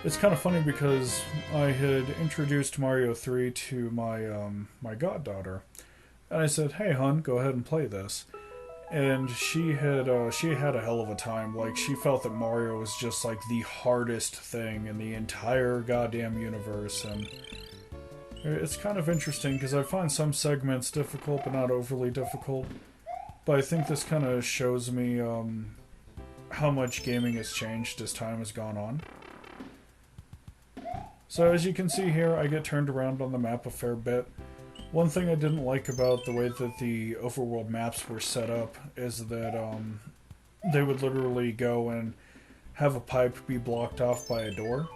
it's kind of funny because I had introduced Mario 3 to my goddaughter, and I said, "Hey, hon, go ahead and play this." And she had a hell of a time. Like, she felt that Mario was just like the hardest thing in the entire goddamn universe. And it's kind of interesting because I find some segments difficult but not overly difficult. But I think this kind of shows me how much gaming has changed as time has gone on. So as you can see here, I get turned around on the map a fair bit. One thing I didn't like about the way that the overworld maps were set up is that they would literally go and have a pipe be blocked off by a door,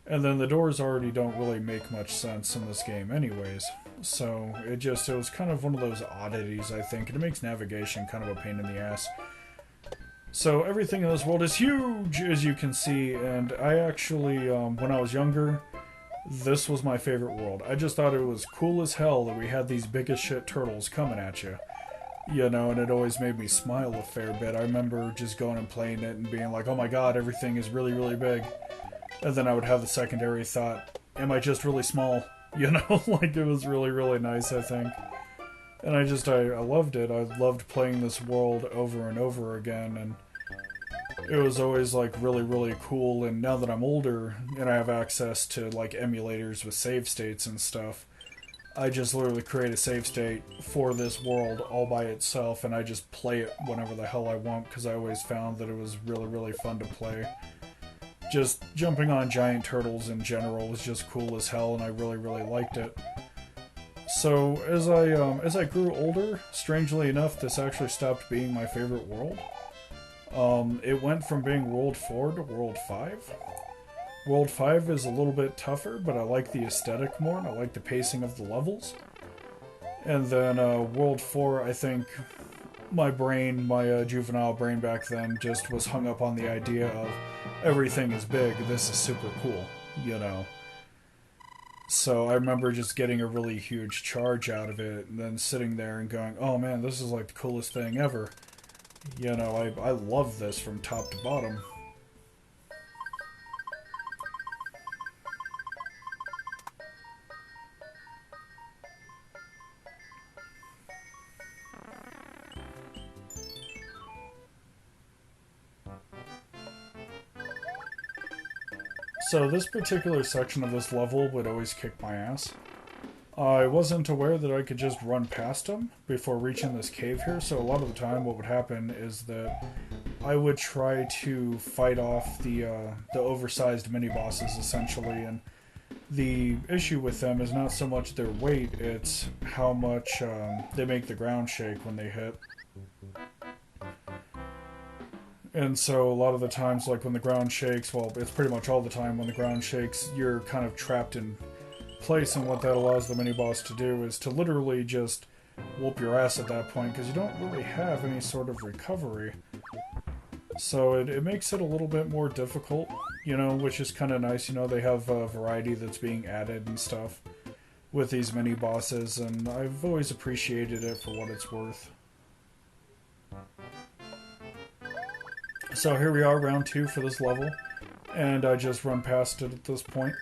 and then the doors already don't really make much sense in this game anyways. So it was kind of one of those oddities, I think, and it makes navigation kind of a pain in the ass. So everything in this world is huge, as you can see, and I actually, when I was younger, this was my favorite world. I just thought it was cool as hell that we had these big as shit turtles coming at you. You know, and it always made me smile a fair bit. I remember just going and playing it and being like, oh my god, everything is really, really big. And then I would have the secondary thought, am I just really small? You know, like it was really, really nice, I think. And I loved it. I loved playing this world over and over again, and it was always like really, really cool. And now that I'm older and I have access to like emulators with save states and stuff, I just literally create a save state for this world all by itself, and I just play it whenever the hell I want, because I always found that it was really, really fun to play. Just jumping on giant turtles in general was just cool as hell, and I really, really liked it. So as I grew older, strangely enough, this actually stopped being my favorite world. It went from being World 4 to World 5. World 5 is a little bit tougher, but I like the aesthetic more, and I like the pacing of the levels. And then World 4, I think my juvenile brain back then just was hung up on the idea of everything is big, this is super cool, you know. So I remember just getting a really huge charge out of it, and then sitting there and going, oh man, this is like the coolest thing ever. You know, I love this from top to bottom. So this particular section of this level would always kick my ass. I wasn't aware that I could just run past them before reaching this cave here, so a lot of the time what would happen is that I would try to fight off the oversized mini-bosses, essentially, and the issue with them is not so much their weight, it's how much they make the ground shake when they hit. And so a lot of the times, like when the ground shakes, well, it's pretty much all the time when the ground shakes, you're kind of trapped in place, and what that allows the mini-boss to do is to literally just whoop your ass at that point, because you don't really have any sort of recovery. So it makes it a little bit more difficult, you know, which is kind of nice. You know, they have a variety that's being added and stuff with these mini-bosses, and I've always appreciated it for what it's worth. So here we are, round 2 for this level, and I just run past it at this point.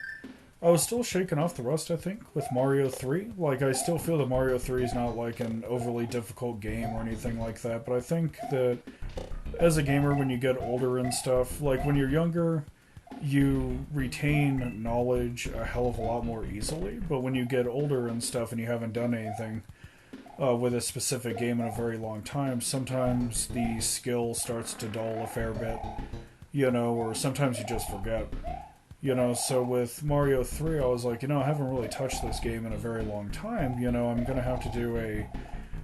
I was still shaking off the rust, I think, with Mario 3. Like, I still feel that Mario 3 is not like an overly difficult game or anything like that, but I think that as a gamer, when you get older and stuff, like when you're younger, you retain knowledge a hell of a lot more easily, but when you get older and stuff and you haven't done anything with a specific game in a very long time, sometimes the skill starts to dull a fair bit, you know, or sometimes you just forget. You know, so with Mario 3, I was like, you know, I haven't really touched this game in a very long time, you know, I'm going to have to do a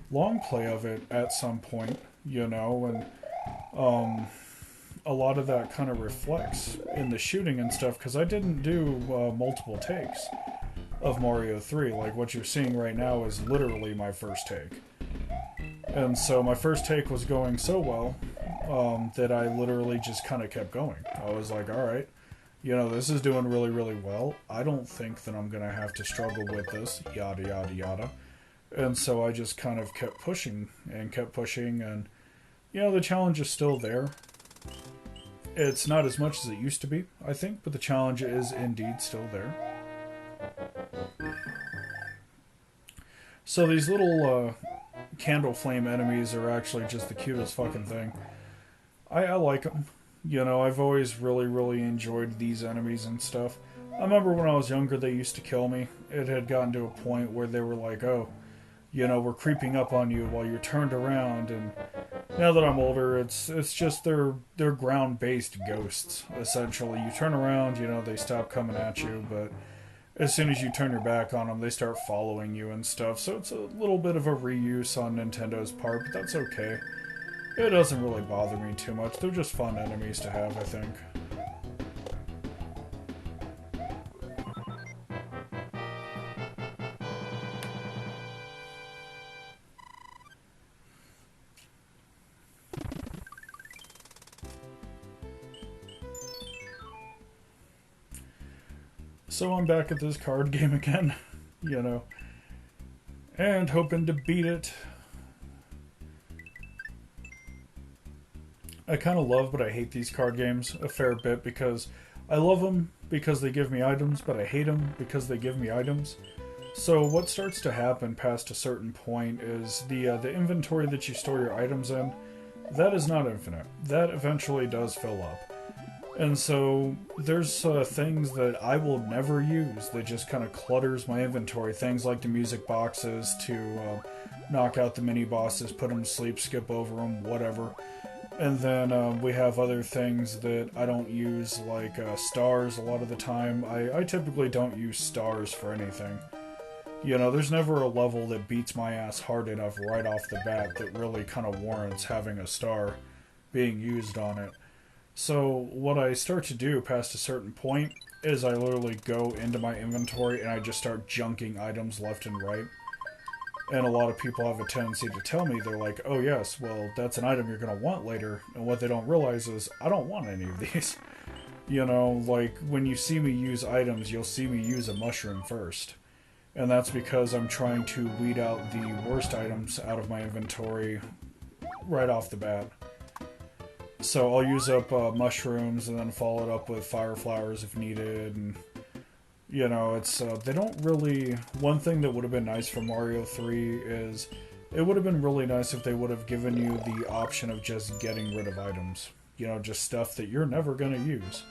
long play of it at some point, you know, and a lot of that kind of reflects in the shooting and stuff, because I didn't do multiple takes of Mario 3. Like, what you're seeing right now is literally my first take. And so my first take was going so well that I literally just kind of kept going. I was like, alright, you know, this is doing really, really well. I don't think that I'm going to have to struggle with this, yada, yada, yada. And so I just kind of kept pushing, and, you know, the challenge is still there. It's not as much as it used to be, I think, but the challenge is indeed still there. So these little candle flame enemies are actually just the cutest fucking thing. I like them. You know, I've always really, really enjoyed these enemies and stuff. I remember when I was younger, they used to kill me. It had gotten to a point where they were like, oh, you know, we're creeping up on you while you're turned around, and now that I'm older, it's just they're ground-based ghosts, essentially. You turn around, you know, they stop coming at you, but as soon as you turn your back on them, they start following you and stuff. So it's a little bit of a reuse on Nintendo's part, but that's okay. It doesn't really bother me too much. They're just fun enemies to have, I think. So I'm back at this card game again, you know, and hoping to beat it. I kind of love but I hate these card games a fair bit, because I love them because they give me items, but I hate them because they give me items. So what starts to happen past a certain point is the inventory that you store your items in, that is not infinite. That eventually does fill up. And so there's things that I will never use that just kind of clutters my inventory. Things like the music boxes to knock out the mini-bosses, put them to sleep, skip over them, whatever. And then we have other things that I don't use, like stars a lot of the time. I typically don't use stars for anything. You know, there's never a level that beats my ass hard enough right off the bat that really kind of warrants having a star being used on it. So what I start to do past a certain point is I literally go into my inventory and I just start junking items left and right. And a lot of people have a tendency to tell me, they're like, oh yes, well, that's an item you're going to want later. And what they don't realize is, I don't want any of these. You know, like, when you see me use items, you'll see me use a mushroom first. And that's because I'm trying to weed out the worst items out of my inventory right off the bat. So I'll use up mushrooms and then follow it up with fire flowers if needed, and you know, it's they don't really. One thing that would have been nice for Mario 3 is it would have been really nice if they would have given you the option of just getting rid of items. You know, just stuff that you're never going to use.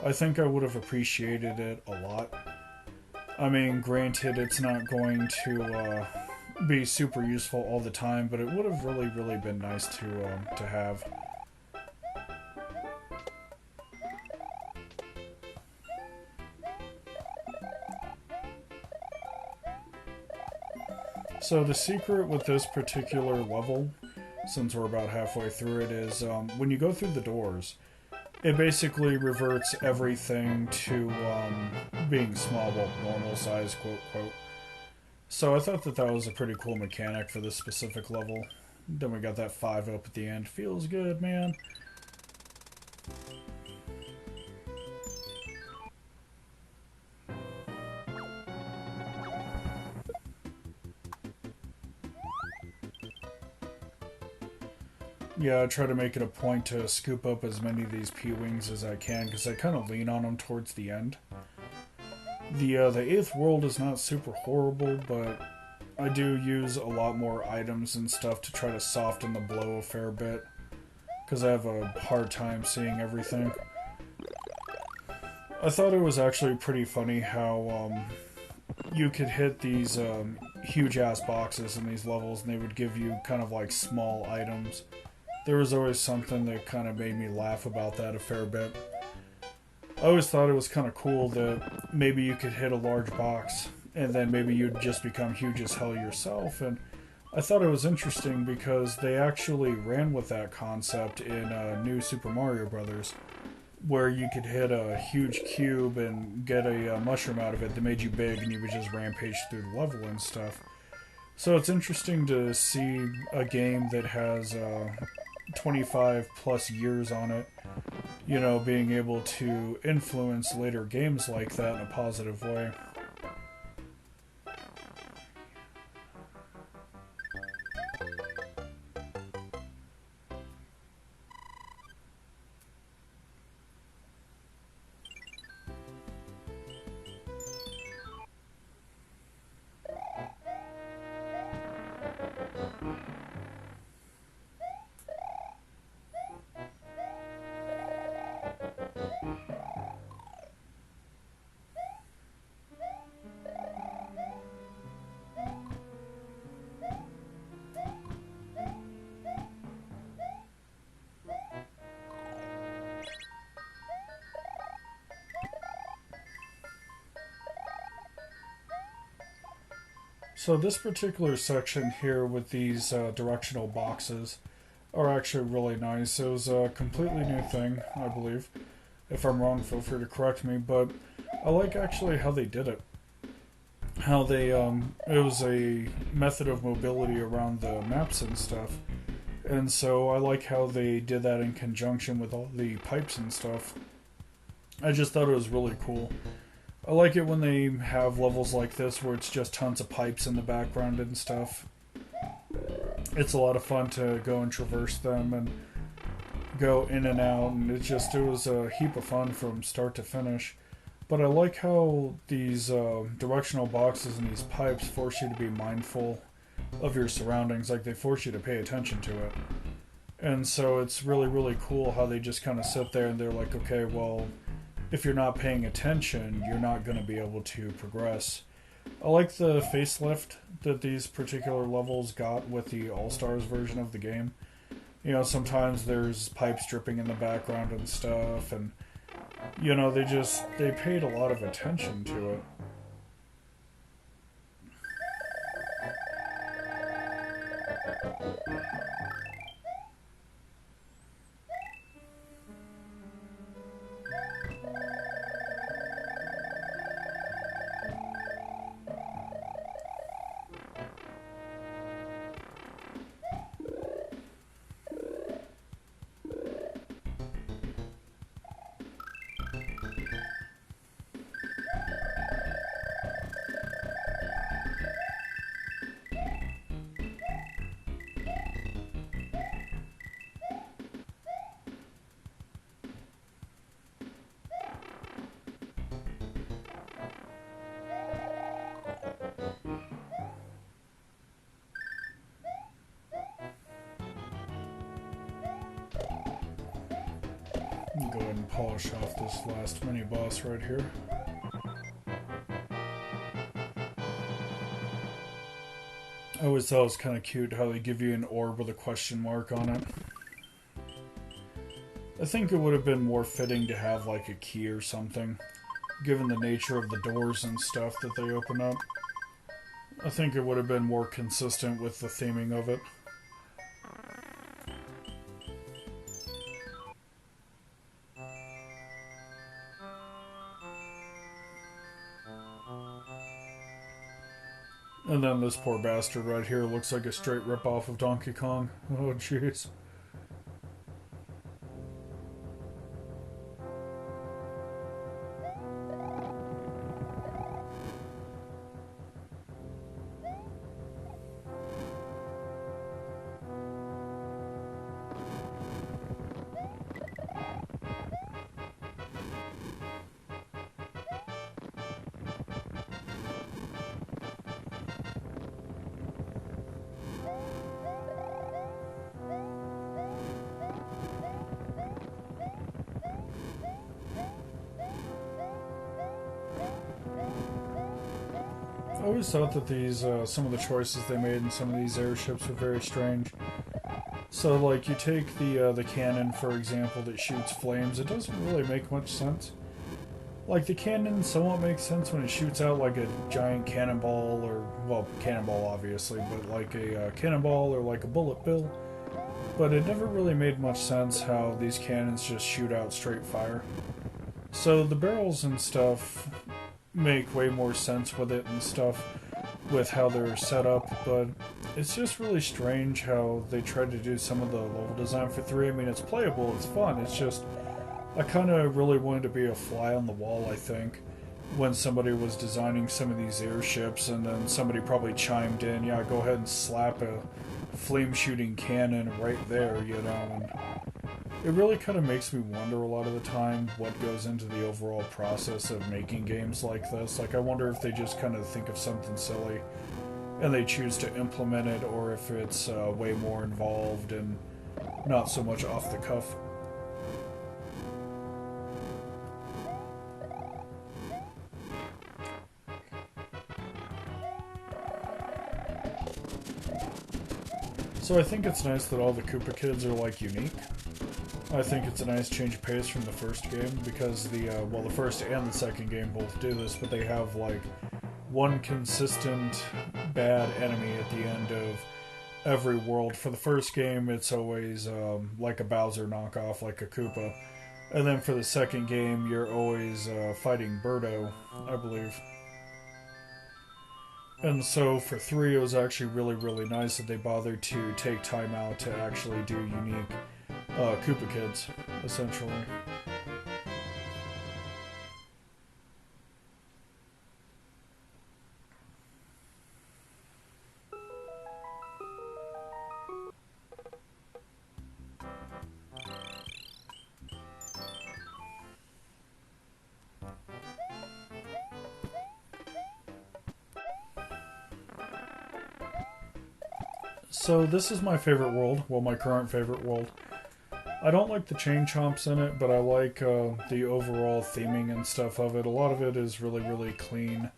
I think I would have appreciated it a lot. I mean, granted, it's not going to be super useful all the time, but it would have really, really been nice to have. So the secret with this particular level, since we're about halfway through it, is when you go through the doors, it basically reverts everything to being small, well, normal size, quote, quote. So I thought that that was a pretty cool mechanic for this specific level. Then we got that 5 up at the end. Feels good, man. Yeah, I try to make it a point to scoop up as many of these P-Wings as I can, because I kind of lean on them towards the end. The 8th world is not super horrible, but I do use a lot more items and stuff to try to soften the blow a fair bit, because I have a hard time seeing everything. I thought it was actually pretty funny how you could hit these huge-ass boxes in these levels, and they would give you kind of like small items. There was always something that kind of made me laugh about that a fair bit. I always thought it was kind of cool that maybe you could hit a large box and then maybe you'd just become huge as hell yourself. And I thought it was interesting because they actually ran with that concept in New Super Mario Brothers, where you could hit a huge cube and get a mushroom out of it that made you big and you would just rampage through the level and stuff. So it's interesting to see a game that has 25 plus years on it, you know, being able to influence later games like that in a positive way. So this particular section here with these directional boxes are actually really nice. It was a completely new thing, I believe. If I'm wrong, feel free to correct me, but I like actually how they did it. How they, it was a method of mobility around the maps and stuff. And so I like how they did that in conjunction with all the pipes and stuff. I just thought it was really cool. I like it when they have levels like this where it's just tons of pipes in the background and stuff. It's a lot of fun to go and traverse them and go in and out, and it was a heap of fun from start to finish. But I like how these directional boxes and these pipes force you to be mindful of your surroundings, like they force you to pay attention to it. And so it's really, really cool how they just kind of sit there and they're like, okay, well, if you're not paying attention, you're not going to be able to progress. I like the facelift that these particular levels got with the All-Stars version of the game. You know, sometimes there's pipes dripping in the background and stuff, and, you know, they paid a lot of attention to it. polish off this last mini boss right here. I always thought it was kind of cute how they give you an orb with a question mark on it. I think it would have been more fitting to have like a key or something, given the nature of the doors and stuff that they open up. I think it would have been more consistent with the theming of it. And then this poor bastard right here looks like a straight ripoff of Donkey Kong. Oh, jeez. I always thought that these, some of the choices they made in some of these airships were very strange. So, like, you take the cannon, for example, that shoots flames. It doesn't really make much sense. Like, the cannon somewhat makes sense when it shoots out like a giant cannonball, or, well, cannonball obviously, but like a cannonball or like a bullet bill. But it never really made much sense how these cannons just shoot out straight fire. So the barrels and stuff make way more sense with it and stuff, with how they're set up, but it's just really strange how they tried to do some of the level design for 3. I mean, it's playable, it's fun, it's just, I kind of really wanted to be a fly on the wall, I think, when somebody was designing some of these airships, and then somebody probably chimed in, yeah, go ahead and slap a flame-shooting cannon right there, you know, and it really kind of makes me wonder a lot of the time what goes into the overall process of making games like this. Like, I wonder if they just kind of think of something silly and they choose to implement it, or if it's way more involved and not so much off the cuff. So I think it's nice that all the Koopa kids are, like, unique. I think it's a nice change of pace from the first game, because well, the first and the second game both do this, but they have, like, one consistent bad enemy at the end of every world. For the first game, it's always like a Bowser knockoff, like a Koopa. And then for the second game, you're always fighting Birdo, I believe. And so for 3, it was actually really, really nice that they bothered to take time out to actually do unique Koopa kids, essentially. So this is my favorite world, well, my current favorite world. I don't like the chain chomps in it, but I like the overall theming and stuff of it. A lot of it is really, really clean.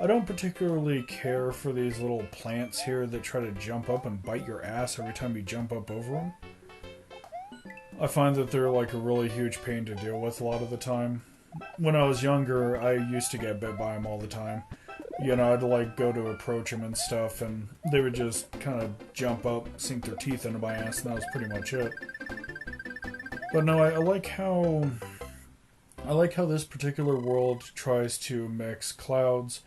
I don't particularly care for these little plants here that try to jump up and bite your ass every time you jump up over them. I find that they're like a really huge pain to deal with a lot of the time. When I was younger, I used to get bit by them all the time. You know, I'd like go to approach them and stuff, and they would just kind of jump up, sink their teeth into my ass, and that was pretty much it. But no, I like how this particular world tries to mix clouds,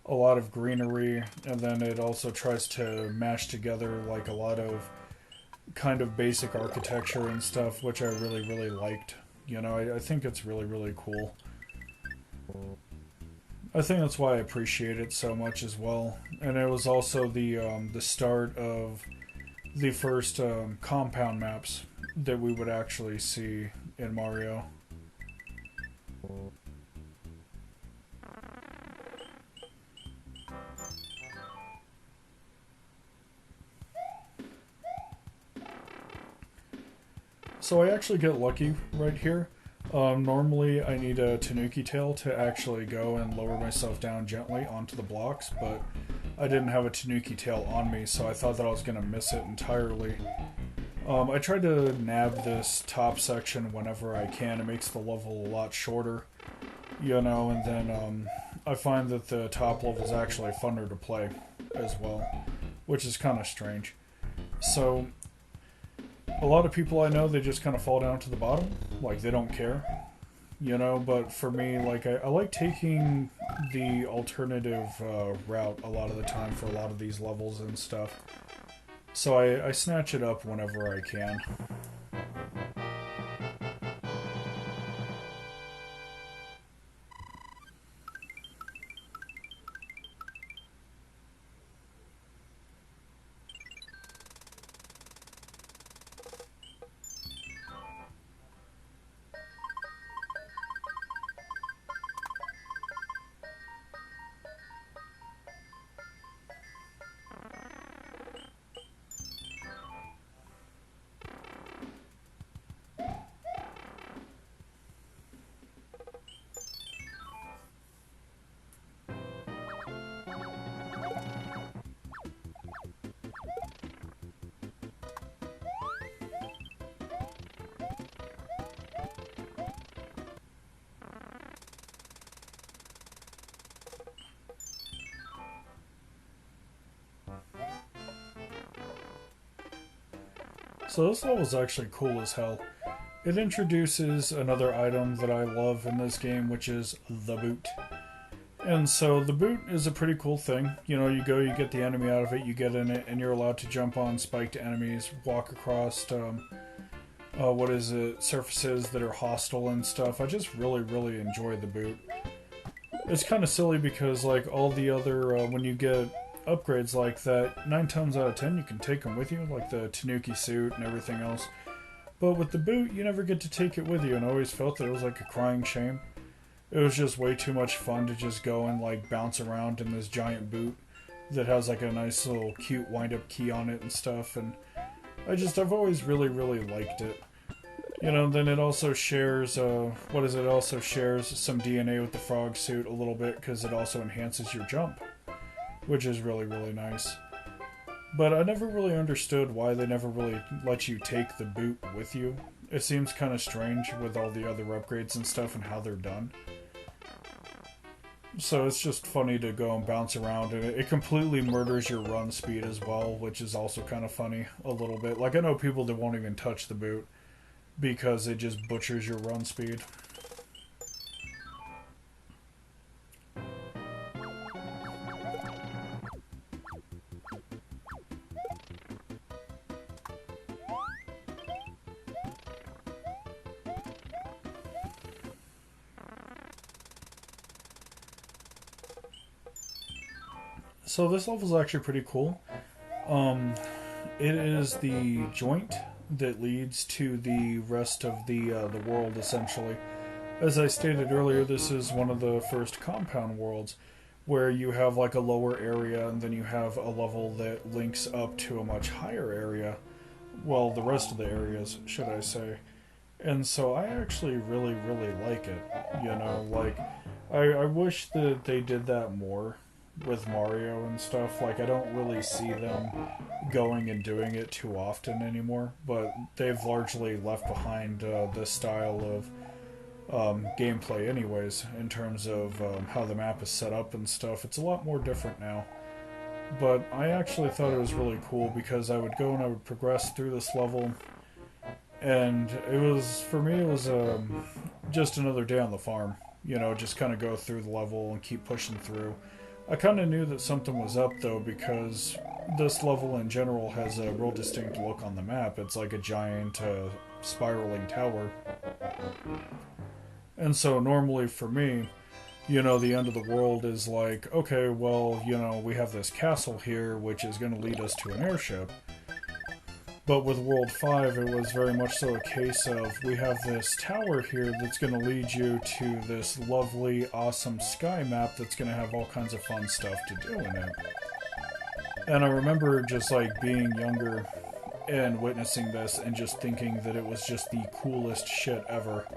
a lot of greenery, and then it also tries to mash together like a lot of kind of basic architecture and stuff, which I really, really liked. You know, I think it's really, really cool. I think that's why I appreciate it so much as well. And it was also the start of the first compound maps that we would actually see in Mario. So I actually get lucky right here. Normally I need a Tanuki tail to actually go and lower myself down gently onto the blocks, but I didn't have a Tanuki tail on me, so I thought that I was going to miss it entirely. I tried to nab this top section whenever I can. It makes the level a lot shorter, you know, and then I find that the top level is actually funner to play as well, which is kind of strange. So, a lot of people I know, they just kind of fall down to the bottom, like they don't care, you know, but for me, like, I like taking the alternative route a lot of the time for a lot of these levels and stuff. So I snatch it up whenever I can. So this level is actually cool as hell. It introduces another item that I love in this game, which is the boot. And so the boot is a pretty cool thing. You know, you go, you get the enemy out of it, you get in it, and you're allowed to jump on spiked enemies, walk across, surfaces that are hostile and stuff. I just really, really enjoy the boot. It's kind of silly because, like, all the other, when you get upgrades like that, 9 times out of 10 you can take them with you, like the Tanuki suit and everything else. But with the boot, you never get to take it with you, and I always felt that it was like a crying shame. It was just way too much fun to just go and like bounce around in this giant boot that has like a nice little cute wind-up key on it and stuff, and I've always really, really liked it. You know, then it also shares, it also shares some DNA with the frog suit a little bit, because it also enhances your jump, which is really, really nice. But I never really understood why they never really let you take the boot with you. It seems kind of strange with all the other upgrades and stuff and how they're done. So it's just funny to go and bounce around, and it completely murders your run speed as well, which is also kind of funny a little bit. Like, I know people that won't even touch the boot because it just butchers your run speed. So this level is actually pretty cool. It is the joint that leads to the rest of the world, essentially. As I stated earlier, this is one of the first compound worlds, where you have like a lower area, and then you have a level that links up to a much higher area. Well, the rest of the areas, should I say. And so I actually really, really like it. You know, like, I wish that they did that more with Mario and stuff. Like, I don't really see them going and doing it too often anymore, but they've largely left behind this style of gameplay anyways, in terms of how the map is set up and stuff. It's a lot more different now. But I actually thought it was really cool because I would go and I would progress through this level, and it was, for me, it was just another day on the farm. You know, just kind of go through the level and keep pushing through. I kind of knew that something was up, though, because this level in general has a real distinct look on the map. It's like a giant spiraling tower. And so normally for me, you know, the end of the world is like, okay, well, you know, we have this castle here, which is going to lead us to an airship. But with World 5, it was very much so a case of, we have this tower here that's going to lead you to this lovely, awesome sky map that's going to have all kinds of fun stuff to do in it. And I remember just, like, being younger and witnessing this and just thinking that it was just the coolest shit ever.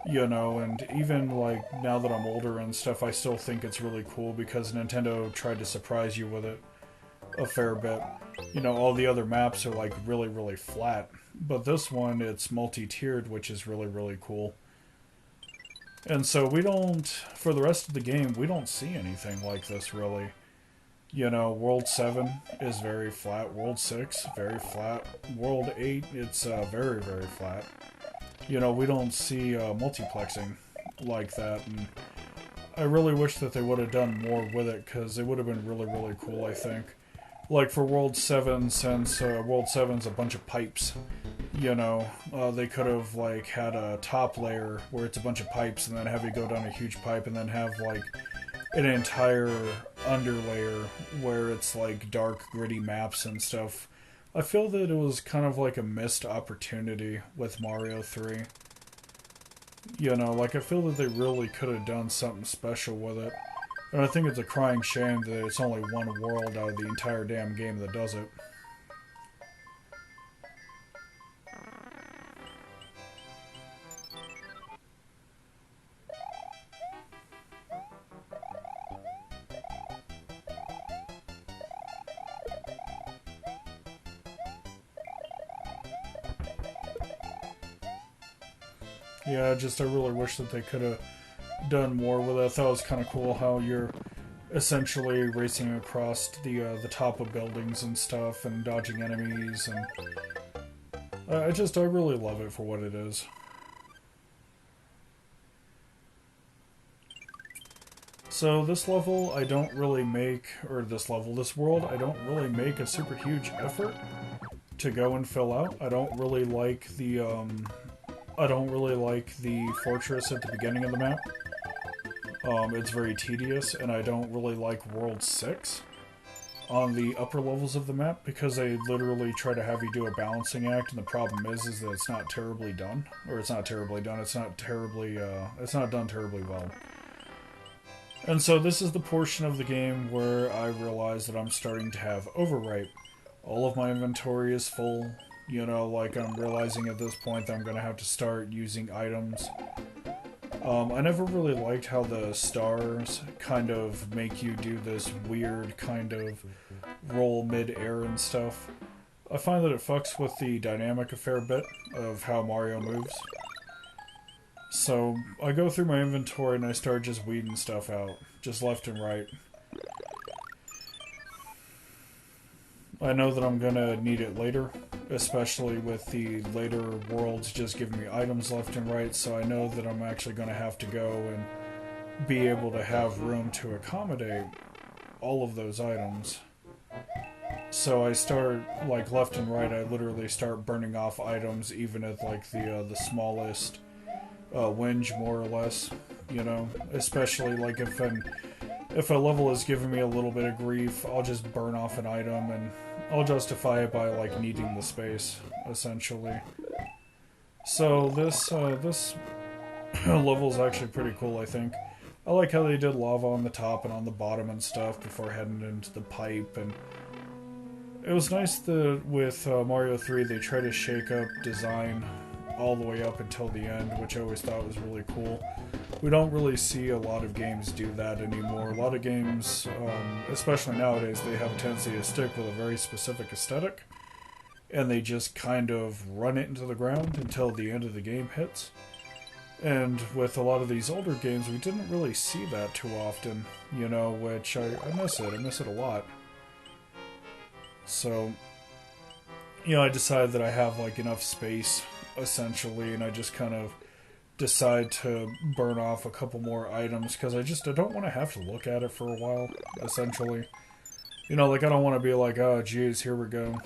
You know, and even like now that I'm older and stuff, I still think it's really cool because Nintendo tried to surprise you with it a fair bit. You know, all the other maps are like really, really flat, but this one, it's multi-tiered, which is really, really cool. And so we don't, for the rest of the game, we don't see anything like this really. You know, World 7 is very flat, World 6, very flat, World 8, it's very, very flat. You know, we don't see multiplexing like that, and I really wish that they would have done more with it, because it would have been really, really cool, I think. Like for World 7, since World 7's a bunch of pipes, you know, they could have like had a top layer where it's a bunch of pipes and then have you go down a huge pipe and then have like an entire underlayer where it's like dark, gritty maps and stuff. I feel that it was kind of like a missed opportunity with Mario 3. You know, like I feel that they really could have done something special with it. And I think it's a crying shame that it's only one world out of the entire damn game that does it. Yeah, I really wish that they could have done more with it. I thought it was kind of cool how you're essentially racing across the top of buildings and stuff and dodging enemies, and I really love it for what it is. So this level I don't really make, or this world I don't really make a super huge effort to go and fill out. I don't really like the fortress at the beginning of the map. It's very tedious, and I don't really like World 6 on the upper levels of the map because they literally try to have you do a balancing act, and the problem is that it's not terribly done. Or it's not terribly done, it's not done terribly well. And so this is the portion of the game where I realize that I'm starting to have overwrite. All of my inventory is full. You know, like I'm realizing at this point that I'm going to have to start using items. I never really liked how the stars kind of make you do this weird kind of roll mid-air and stuff. I find that it fucks with the dynamic a fair bit of how Mario moves. So I go through my inventory and I start just weeding stuff out, just left and right. I know that I'm gonna need it later, especially with the later worlds just giving me items left and right, so I know that I'm actually gonna have to go and be able to have room to accommodate all of those items. So I start, like, left and right, I literally start burning off items even at, like, the smallest whinge, more or less, you know? Especially, like, if a level is giving me a little bit of grief, I'll just burn off an item and I'll justify it by like needing the space, essentially. So this level is actually pretty cool, I think. I like how they did lava on the top and on the bottom and stuff before heading into the pipe, and it was nice that with Mario 3 they try to shake up design all the way up until the end, which I always thought was really cool. We don't really see a lot of games do that anymore. A lot of games, especially nowadays, they have a tendency to stick with a very specific aesthetic, and they just kind of run it into the ground until the end of the game hits. And with a lot of these older games, we didn't really see that too often, you know, which I miss it. I miss it a lot. So, you know, I decided that I have, like, enough space, essentially, and I just kind of decide to burn off a couple more items, because I don't want to have to look at it for a while, essentially. You know, like, I don't want to be like, oh, geez, here we go.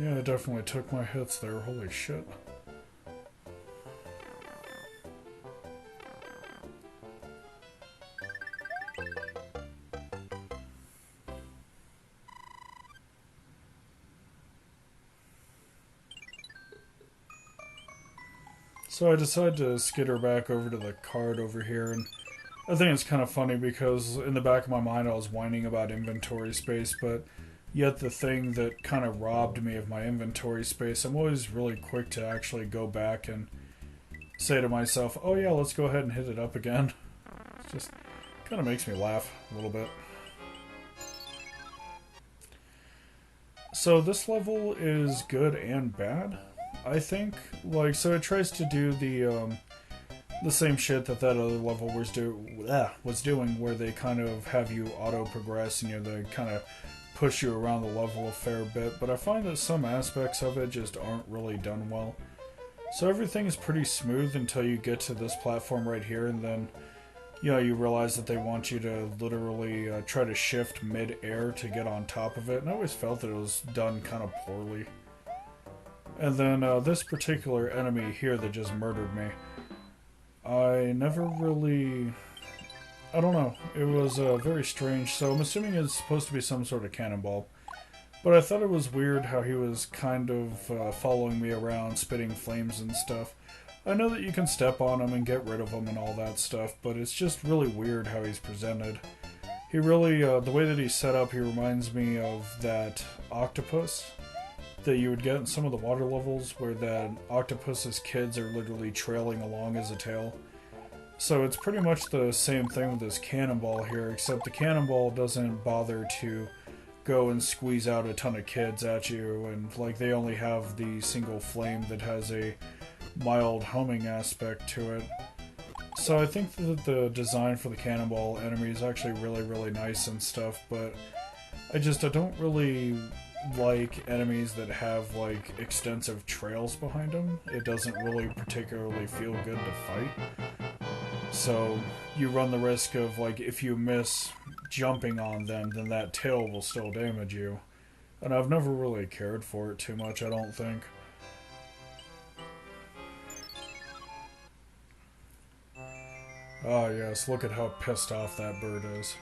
Yeah, I definitely took my hits there, holy shit. So I decided to skitter back over to the card over here, and I think it's kind of funny because in the back of my mind I was whining about inventory space, but yet the thing that kind of robbed me of my inventory space, I'm always really quick to actually go back and say to myself, oh yeah, let's go ahead and hit it up again. It just kind of makes me laugh a little bit. So this level is good and bad, I think. Like, so it tries to do the same shit that other level was doing, where they kind of have you auto progress and they kind of push you around the level a fair bit. But I find that some aspects of it just aren't really done well. So everything is pretty smooth until you get to this platform right here, and then you realize that they want you to literally try to shift mid-air to get on top of it, and I always felt that it was done kind of poorly. And then this particular enemy here that just murdered me, I never really... I don't know. It was very strange, so I'm assuming it's supposed to be some sort of cannonball. But I thought it was weird how he was kind of following me around, spitting flames and stuff. I know that you can step on him and get rid of him and all that stuff, but it's just really weird how he's presented. He really, the way that he's set up, he reminds me of that octopus that you would get in some of the water levels, where that octopus's kids are literally trailing along as a tail. So it's pretty much the same thing with this cannonball here, except the cannonball doesn't bother to go and squeeze out a ton of kids at you, and like they only have the single flame that has a mild homing aspect to it. So I think that the design for the cannonball enemy is actually really, really nice and stuff, but I don't really like enemies that have like extensive trails behind them. It doesn't really particularly feel good to fight. So you run the risk of, like, if you miss jumping on them, then that tail will still damage you. And I've never really cared for it too much, I don't think. Ah, yes, look at how pissed off that bird is.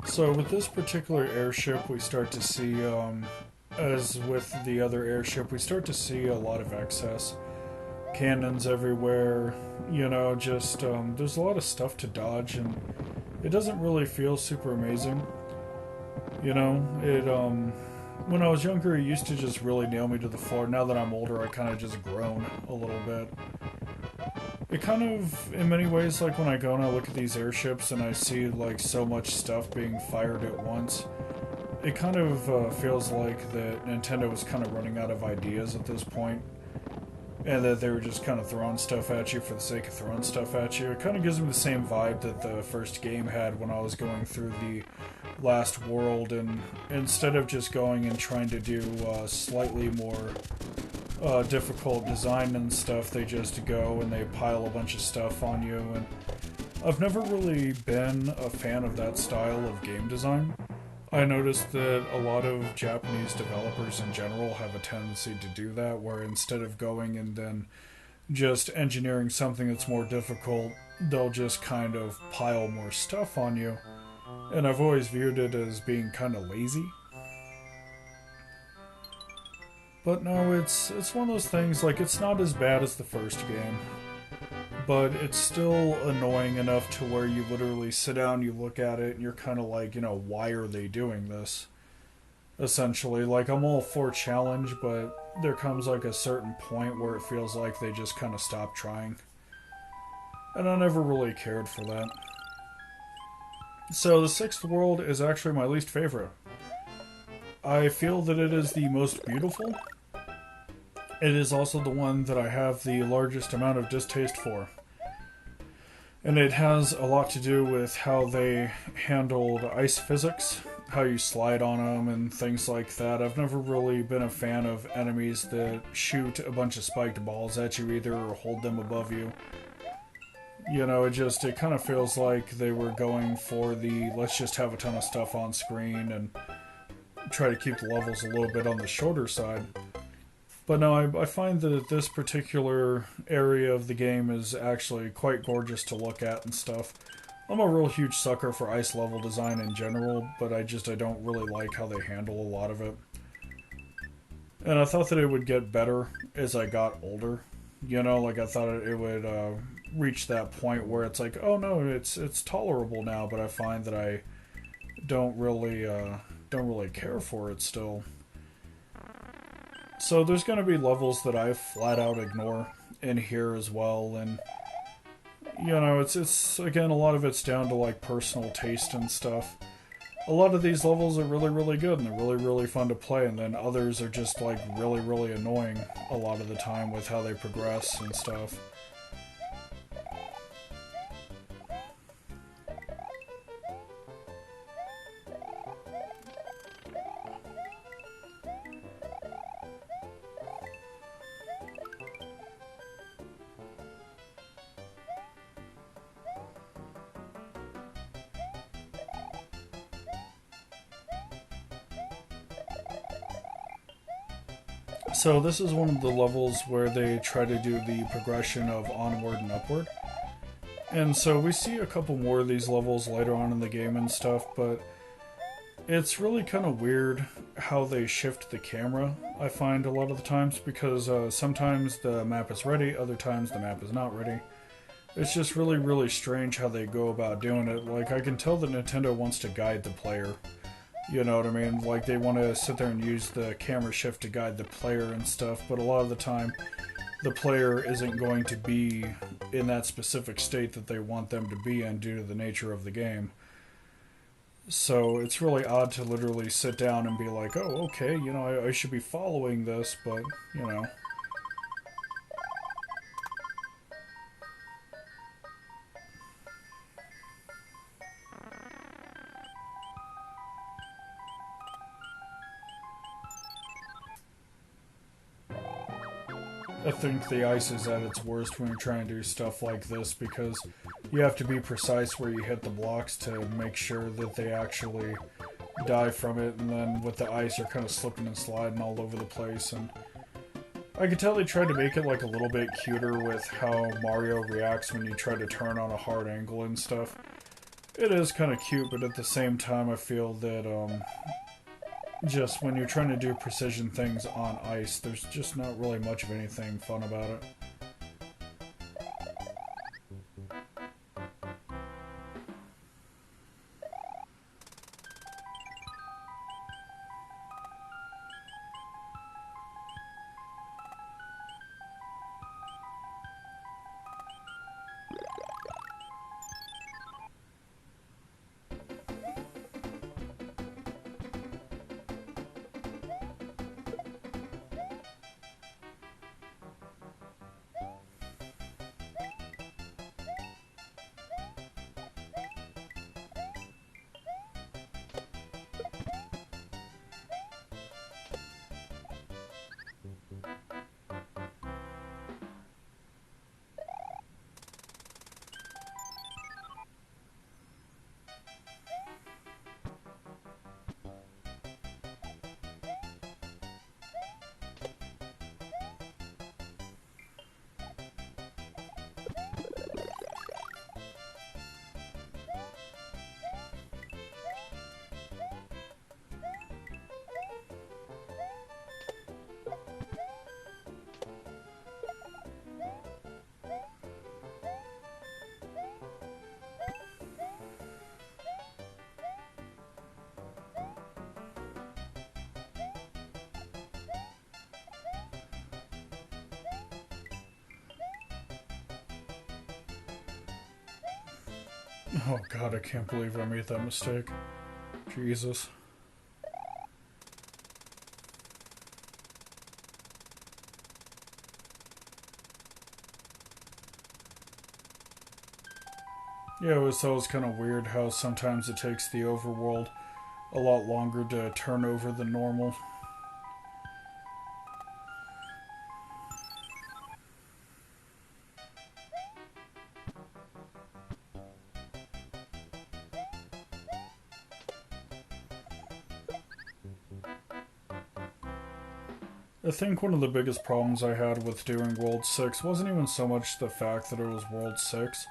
So with this particular airship, we start to see, as with the other airship, we start to see a lot of excess. Cannons everywhere, there's a lot of stuff to dodge, and it doesn't really feel super amazing. When I was younger, it used to just really nail me to the floor. Now that I'm older, I kind of just groan a little bit. It kind of, in many ways, like when I go and I look at these airships and I see like so much stuff being fired at once, it kind of feels like that Nintendo was kind of running out of ideas at this point, and that they were just kind of throwing stuff at you for the sake of throwing stuff at you. It kind of gives me the same vibe that the first game had when I was going through the last world, and instead of just going and trying to do slightly more difficult design and stuff, they just go and they pile a bunch of stuff on you, and I've never really been a fan of that style of game design. I noticed that a lot of Japanese developers in general have a tendency to do that, where instead of going and then just engineering something that's more difficult, they'll just kind of pile more stuff on you, and I've always viewed it as being kind of lazy. But no, it's one of those things, like, it's not as bad as the first game, but it's still annoying enough to where you literally sit down, you look at it, and you're kind of like, why are they doing this? Essentially, like, I'm all for challenge, but there comes like a certain point where it feels like they just kind of stop trying. And I never really cared for that. So the sixth world is actually my least favorite. I feel that it is the most beautiful. It is also the one that I have the largest amount of distaste for. And it has a lot to do with how they handled ice physics, how you slide on them and things like that. I've never really been a fan of enemies that shoot a bunch of spiked balls at you either, or hold them above you. You know, it kind of feels like they were going for the let's just have a ton of stuff on screen and try to keep the levels a little bit on the shorter side. But no, I find that this particular area of the game is actually quite gorgeous to look at and stuff. I'm a real huge sucker for ice level design in general, but I don't really like how they handle a lot of it. And I thought that it would get better as I got older. You know, like I thought it would reach that point where it's like, oh no, it's tolerable now, but I find that I don't really care for it still. So there's going to be levels that I flat out ignore in here as well, and you know, it's again, a lot of it's down to like personal taste and stuff. A lot of these levels are really good and they're really fun to play, and then others are just like really annoying a lot of the time with how they progress and stuff. So this is one of the levels where they try to do the progression of onward and upward. And so we see a couple more of these levels later on in the game and stuff, but it's really kind of weird how they shift the camera, I find a lot of the times, because sometimes the map is ready, other times the map is not ready. It's just really strange how they go about doing it. Like, I can tell that Nintendo wants to guide the player. You know what I mean? Like, they want to sit there and use the camera shift to guide the player and stuff, but a lot of the time, the player isn't going to be in that specific state that they want them to be in due to the nature of the game. So it's really odd to literally sit down and be like, oh, okay, you know, I should be following this, but, you know. I think the ice is at its worst when you're trying to do stuff like this, because you have to be precise where you hit the blocks to make sure that they actually die from it, and then with the ice you're kind of slipping and sliding all over the place. And I could tell they tried to make it like a little bit cuter with how Mario reacts when you try to turn on a hard angle and stuff. It is kind of cute, but at the same time I feel that just when you're trying to do precision things on ice, there's just not really much of anything fun about it. Oh god, I can't believe I made that mistake. Jesus. Yeah, it was always kind of weird how sometimes it takes the overworld a lot longer to turn over than normal. I think one of the biggest problems I had with doing World 6 wasn't even so much the fact that it was World 6.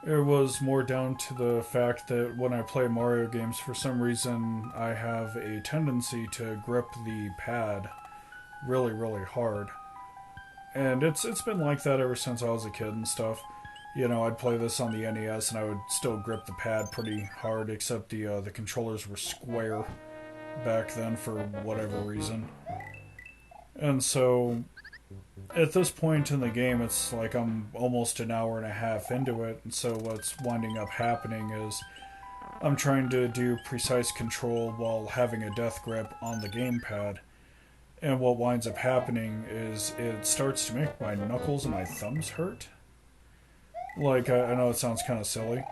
It was more down to the fact that when I play Mario games, for some reason, I have a tendency to grip the pad really, really hard. And it's been like that ever since I was a kid and stuff. You know, I'd play this on the NES and I would still grip the pad pretty hard, except the controllers were square back then for whatever reason. And so, at this point in the game, it's like I'm almost an hour and a half into it, and so what's winding up happening is I'm trying to do precise control while having a death grip on the gamepad. And what winds up happening is it starts to make my knuckles and my thumbs hurt. Like, I know it sounds kind of silly,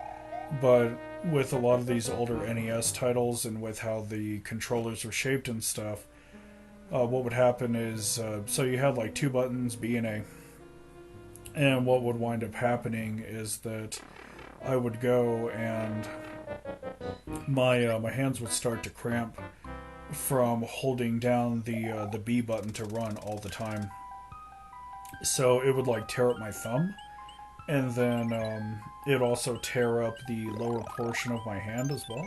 but with a lot of these older NES titles and with how the controllers are shaped and stuff, what would happen is, so you had like two buttons, B and A, and what would wind up happening is that I would go and my hands would start to cramp from holding down the B button to run all the time. So it would like tear up my thumb, and then it'd also tear up the lower portion of my hand as well.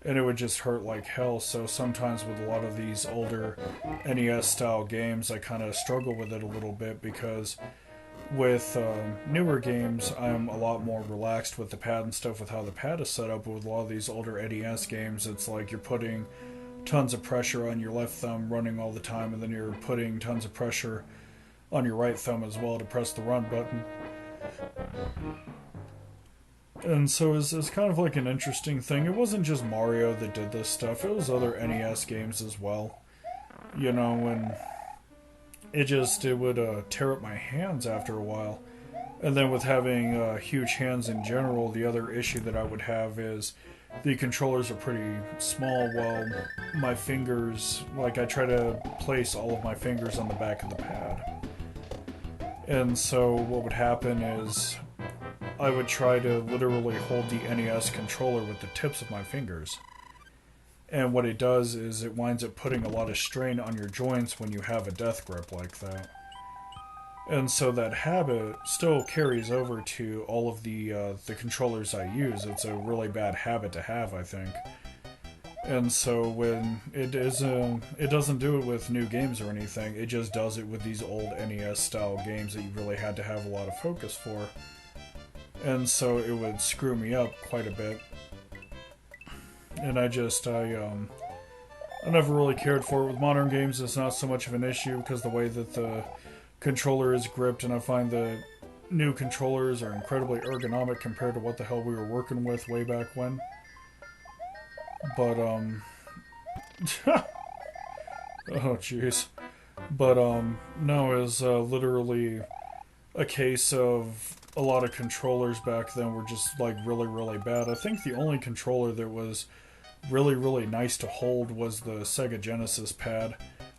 And it would just hurt like hell. So sometimes with a lot of these older NES style games, I kind of struggle with it a little bit because with newer games, I'm a lot more relaxed with the pad and stuff with how the pad is set up. But with a lot of these older NES games, it's like you're putting tons of pressure on your left thumb running all the time, and then you're putting tons of pressure on your right thumb as well to press the run button. And so it's kind of like an interesting thing. It wasn't just Mario that did this stuff. It was other NES games as well. You know, and it would tear up my hands after a while. And then with having huge hands in general, the other issue that I would have is the controllers are pretty small while my fingers, like I try to place all of my fingers on the back of the pad. And so what would happen is I would try to literally hold the NES controller with the tips of my fingers. And what it does is it winds up putting a lot of strain on your joints when you have a death grip like that. And so that habit still carries over to all of the controllers I use. It's a really bad habit to have, I think. And so when it doesn't do it with new games or anything. It just does it with these old NES style games that you really had to have a lot of focus for. And so it would screw me up quite a bit. And I never really cared for it. With modern games, it's not so much of an issue because the way that the controller is gripped, and I find that new controllers are incredibly ergonomic compared to what the hell we were working with way back when. But, oh jeez. But, no, it was literally a case of a lot of controllers back then were just, like, really, really bad. I think the only controller that was really, really nice to hold was the Sega Genesis pad.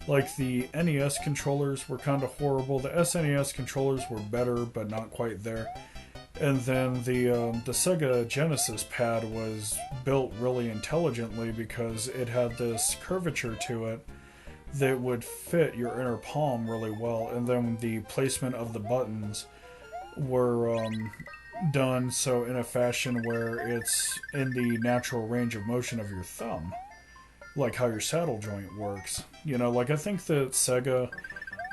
Like, the NES controllers were kind of horrible. The SNES controllers were better, but not quite there. And then the Sega Genesis pad was built really intelligently because it had this curvature to it that would fit your inner palm really well. And then the placement of the buttons were done so in a fashion where it's in the natural range of motion of your thumb. Like how your saddle joint works. You know, like I think that Sega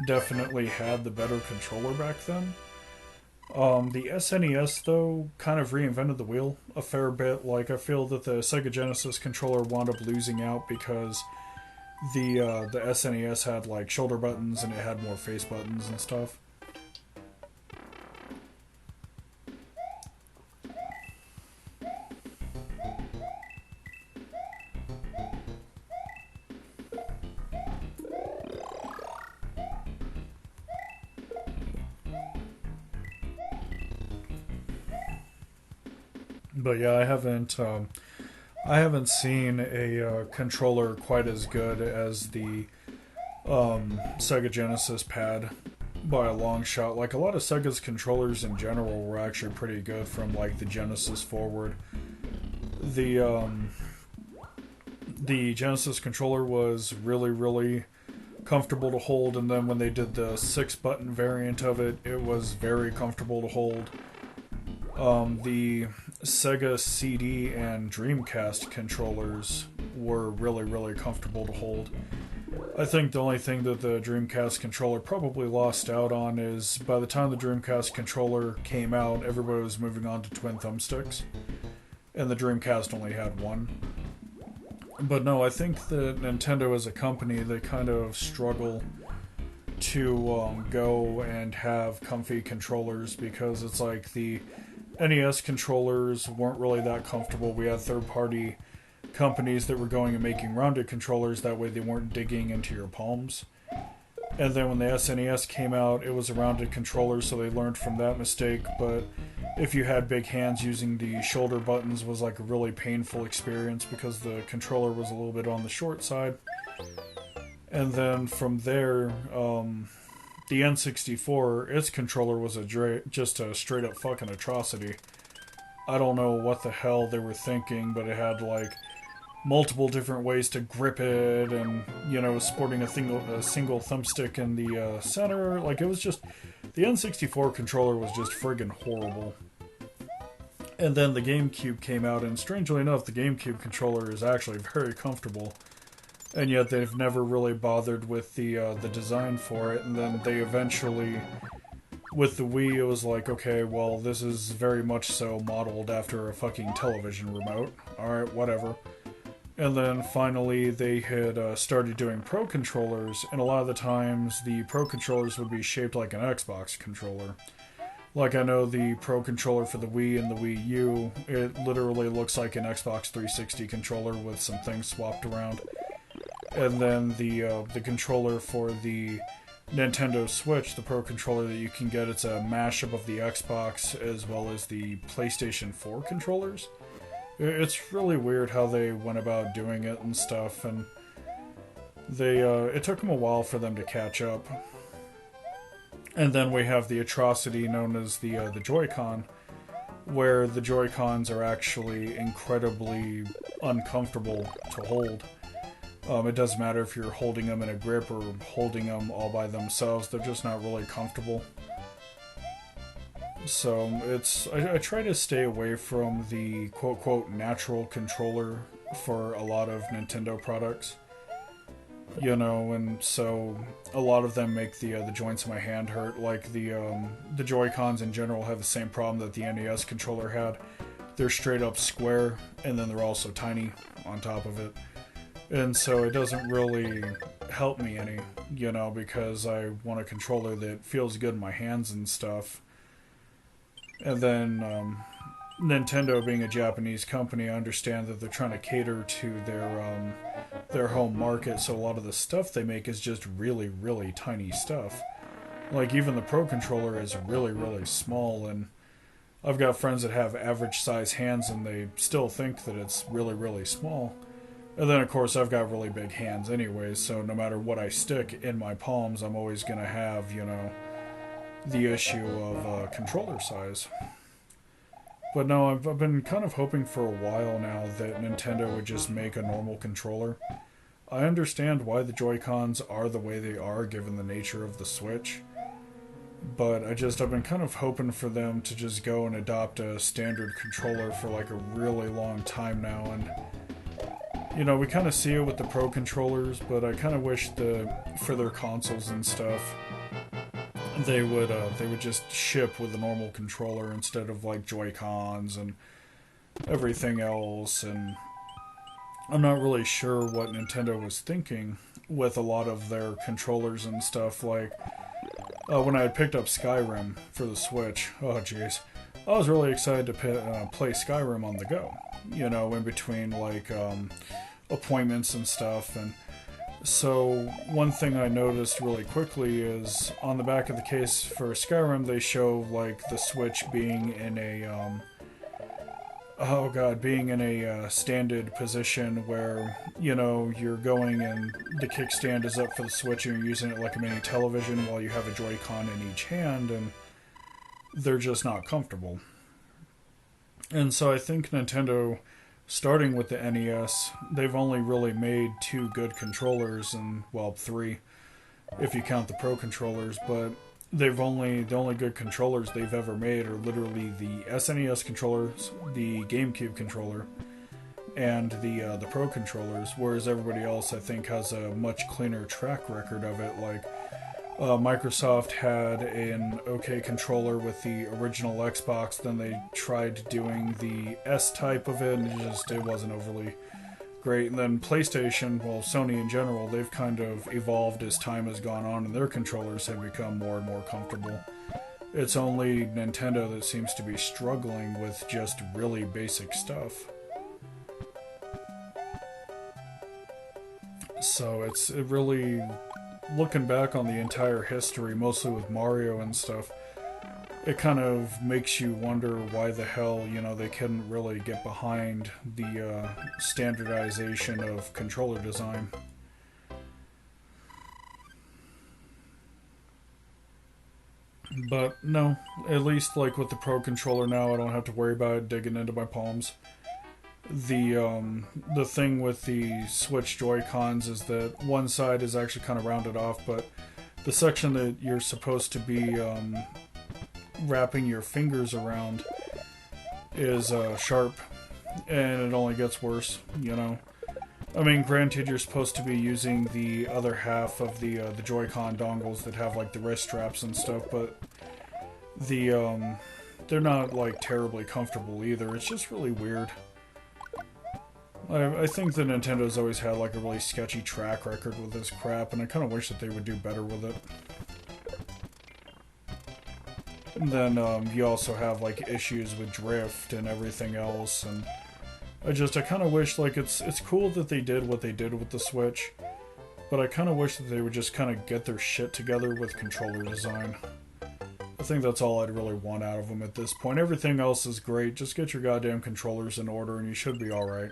definitely had the better controller back then. The SNES, though, kind of reinvented the wheel a fair bit. Like, I feel that the Sega Genesis controller wound up losing out because the SNES had, like, shoulder buttons and it had more face buttons and stuff. But yeah, I haven't seen a controller quite as good as the Sega Genesis pad by a long shot. Like, a lot of Sega's controllers in general were actually pretty good from like the Genesis forward. The Genesis controller was really, really comfortable to hold, and then when they did the 6-button variant of it, it was very comfortable to hold. The Sega CD and Dreamcast controllers were really, really comfortable to hold. I think the only thing that the Dreamcast controller probably lost out on is by the time the Dreamcast controller came out, everybody was moving on to twin thumbsticks, and the Dreamcast only had one. But no, I think that Nintendo as a company, they kind of struggle to go and have comfy controllers, because it's like the NES controllers weren't really that comfortable. We had third-party companies that were going and making rounded controllers, that way they weren't digging into your palms. And then when the SNES came out, it was a rounded controller, so they learned from that mistake. But if you had big hands, using the shoulder buttons was like a really painful experience, because the controller was a little bit on the short side. And then from there, the N64, its controller was just a straight up fucking atrocity. I don't know what the hell they were thinking, but it had like multiple different ways to grip it, and sporting a single thumbstick in the center. Like, it was just, the N64 controller was just friggin' horrible. And then the GameCube came out, and strangely enough, the GameCube controller is actually very comfortable, and yet they've never really bothered with the design for it. And then they eventually, with the Wii, it was like, okay, well, this is very much so modeled after a fucking television remote. Alright, whatever. And then finally they had started doing Pro controllers, and a lot of the times the Pro controllers would be shaped like an Xbox controller. Like, I know the Pro controller for the Wii and the Wii U, it literally looks like an Xbox 360 controller with some things swapped around. And then the controller for the Nintendo Switch, the Pro controller that you can get, it's a mashup of the Xbox as well as the PlayStation 4 controllers. It's really weird how they went about doing it and stuff, and it took them a while for them to catch up. And then we have the atrocity known as the Joy-Con, where the Joy-Cons are actually incredibly uncomfortable to hold. It doesn't matter if you're holding them in a grip or holding them all by themselves, they're just not really comfortable. So I try to stay away from the quote-quote natural controller for a lot of Nintendo products. And so a lot of them make the joints of my hand hurt. Like the Joy-Cons in general have the same problem that the NES controller had. They're straight up square, and then they're also tiny on top of it. And so it doesn't really help me any, because I want a controller that feels good in my hands and stuff. And then Nintendo, being a Japanese company, I understand that they're trying to cater to their home market, so a lot of the stuff they make is just really, really tiny stuff. Like, even the Pro controller is really, really small, and I've got friends that have average size hands and they still think that it's really, really small. And then, of course, I've got really big hands anyways, so no matter what I stick in my palms, I'm always going to have, the issue of controller size. But no, I've been kind of hoping for a while now that Nintendo would just make a normal controller. I understand why the Joy-Cons are the way they are, given the nature of the Switch. But I've been kind of hoping for them to just go and adopt a standard controller for like a really long time now. And we kind of see it with the Pro controllers, but I kind of wish for their consoles and stuff, they would just ship with a normal controller instead of like Joy-Cons and everything else. And I'm not really sure what Nintendo was thinking with a lot of their controllers and stuff. Like, when I had picked up Skyrim for the Switch, oh jeez, I was really excited to play Skyrim on the go, in between like appointments and stuff. And so one thing I noticed really quickly is on the back of the case for Skyrim, they show like the Switch being in a being in a standard position where, you're going and the kickstand is up for the Switch and you're using it like a mini television while you have a Joy-Con in each hand, and they're just not comfortable. And so I think Nintendo, starting with the NES, they've only really made 2 good controllers, and, well, 3. if you count the Pro controllers, but the only good controllers they've ever made are literally the SNES controllers, the GameCube controller, and the Pro controllers. Whereas everybody else, I think, has a much cleaner track record of it. Like Microsoft had an okay controller with the original Xbox, then they tried doing the S type of it, and it wasn't overly great. And then PlayStation, well, Sony in general, they've kind of evolved as time has gone on, and their controllers have become more and more comfortable. It's only Nintendo that seems to be struggling with just really basic stuff. So it really, looking back on the entire history, mostly with Mario and stuff, it kind of makes you wonder why the hell, they couldn't really get behind the standardization of controller design. But no, at least like with the Pro controller now, I don't have to worry about it digging into my palms. The thing with the Switch Joy Cons is that one side is actually kind of rounded off, but the section that you're supposed to be wrapping your fingers around is sharp, and it only gets worse. I mean, granted, you're supposed to be using the other half of the Joy-Con dongles that have like the wrist straps and stuff, but they're not like terribly comfortable either. It's just really weird. I think that Nintendo's always had like a really sketchy track record with this crap, and I kind of wish that they would do better with it. And then you also have like issues with drift and everything else, and I kind of wish, like, it's cool that they did what they did with the Switch, but I kind of wish that they would just kind of get their shit together with controller design. I think that's all I'd really want out of them at this point. Everything else is great, just get your goddamn controllers in order and you should be alright.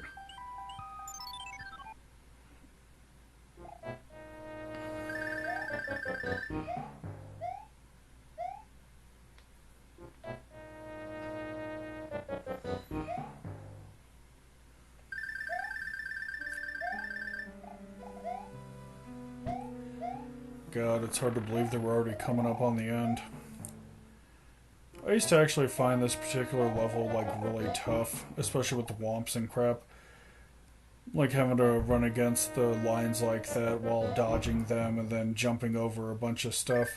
God, it's hard to believe that we're already coming up on the end. I used to actually find this particular level, like, really tough, especially with the womps and crap. Like, having to run against the lines like that while dodging them and then jumping over a bunch of stuff.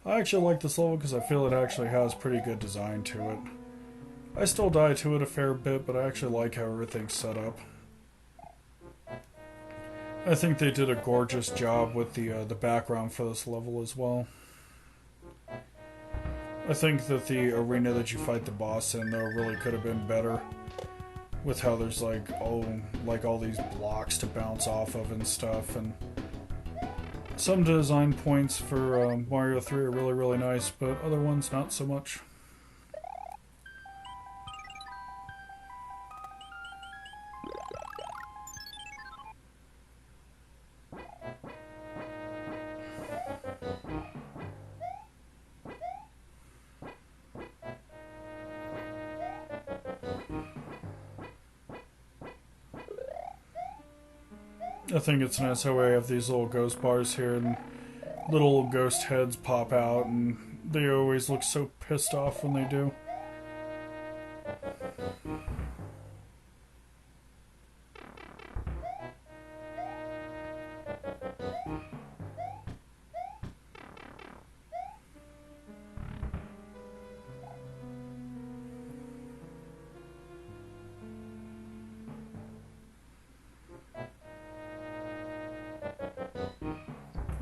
I actually like this level because I feel it actually has pretty good design to it. I still die to it a fair bit, but I actually like how everything's set up. I think they did a gorgeous job with the background for this level as well. I think that the arena that you fight the boss in, though, really could have been better. With how there's like all these blocks to bounce off of and stuff, and some design points for Mario 3 are really, really nice, but other ones not so much. I think it's nice how we have these little ghost bars here, and little ghost heads pop out, and they always look so pissed off when they do.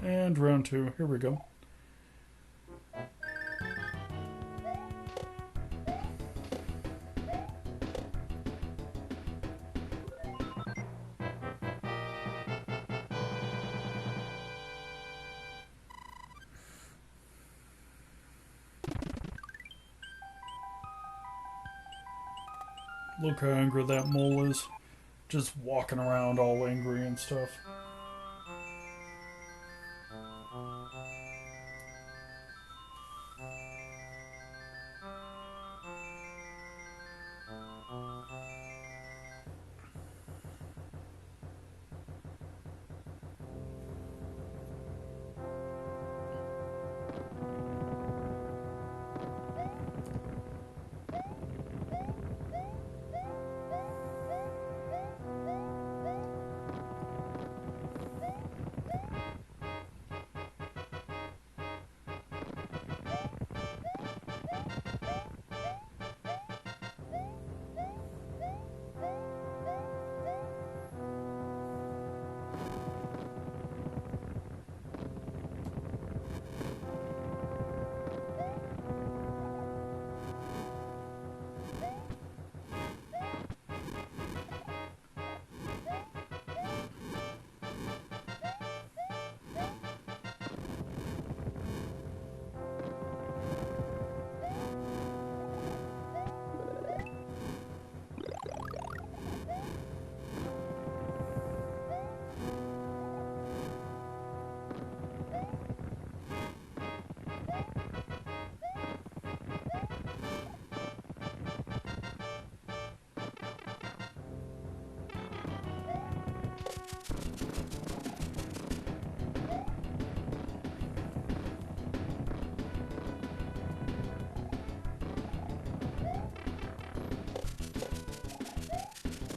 And round 2, here we go. Look how angry that mole is. Just walking around all angry and stuff.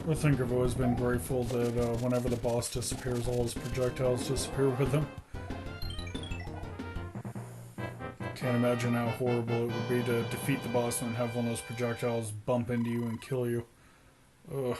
I think I've always been grateful that whenever the boss disappears, all his projectiles disappear with him. Can't imagine how horrible it would be to defeat the boss and have one of those projectiles bump into you and kill you. Ugh.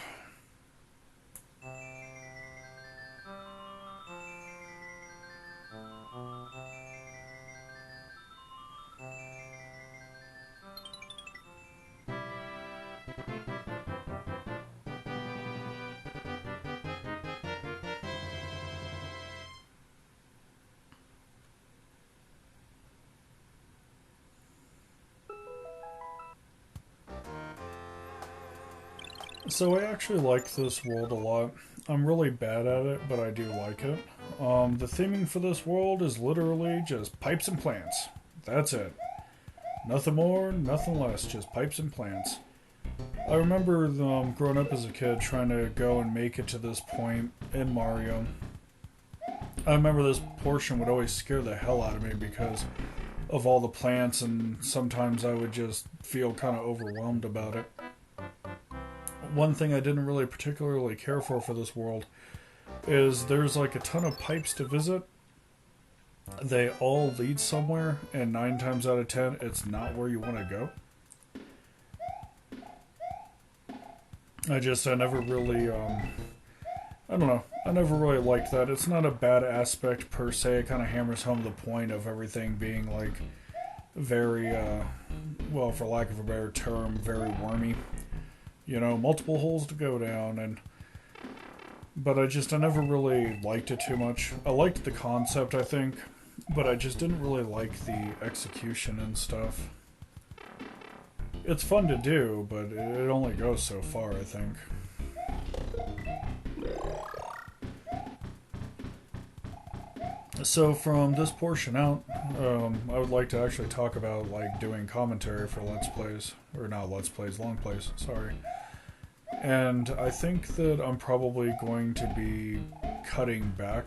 So I actually like this world a lot. I'm really bad at it, but I do like it. The theming for this world is literally just pipes and plants. That's it. Nothing more, nothing less, just pipes and plants. I remember growing up as a kid trying to go and make it to this point in Mario. I remember this portion would always scare the hell out of me because of all the plants, and sometimes I would just feel kind of overwhelmed about it. One thing I didn't really particularly care for this world is there's like a ton of pipes to visit. They all lead somewhere, and 9 times out of 10, it's not where you want to go. I never really, I don't know. I never really liked that. It's not a bad aspect per se. It kind of hammers home the point of everything being like very, well, for lack of a better term, very wormy. You know, multiple holes to go down, but I never really liked it too much. I liked the concept, I think, but I just didn't really like the execution and stuff. It's fun to do, but it only goes so far, I think. So from this portion out, I would like to actually talk about like doing commentary for Let's Plays, or not Let's Plays, Longplays, sorry. And I think that I'm probably going to be cutting back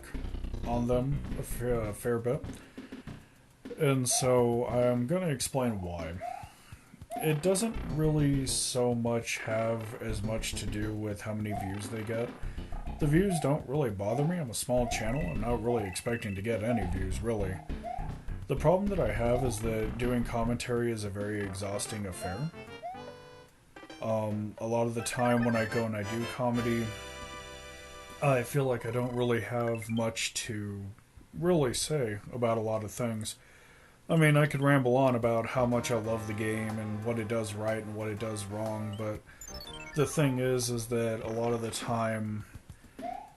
on them a fair bit. And so I'm going to explain why. It doesn't really so much have as much to do with how many views they get. The views don't really bother me. I'm a small channel. I'm not really expecting to get any views, really. The problem that I have is that doing commentary is a very exhausting affair. A lot of the time when I go and I do comedy, I feel like I don't really have much to really say about a lot of things. I mean, I could ramble on about how much I love the game and what it does right and what it does wrong, but the thing is that a lot of the time,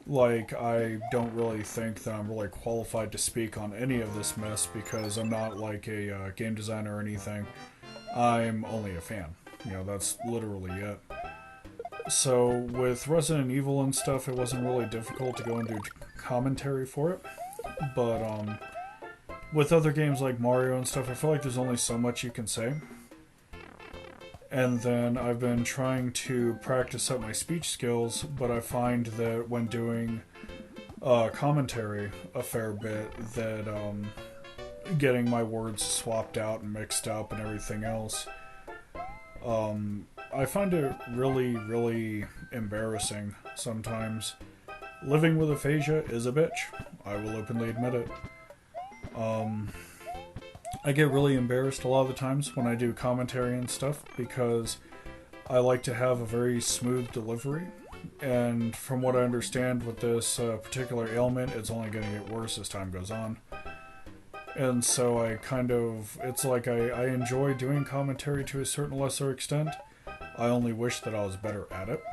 like, I don't really think that I'm really qualified to speak on any of this mess because I'm not like a game designer or anything. I'm only a fan. You know, that's literally it. So with Resident Evil and stuff, it wasn't really difficult to go and do commentary for it. But with other games like Mario and stuff, I feel like there's only so much you can say. And then I've been trying to practice up my speech skills, but I find that when doing commentary a fair bit, that getting my words swapped out and mixed up and everything else, I find it really, really embarrassing sometimes. Living with aphasia is a bitch. I will openly admit it. I get really embarrassed a lot of the times when I do commentary and stuff because I like to have a very smooth delivery. And from what I understand with this particular ailment, it's only going to get worse as time goes on. And so it's like I enjoy doing commentary to a certain lesser extent. I only wish that I was better at it.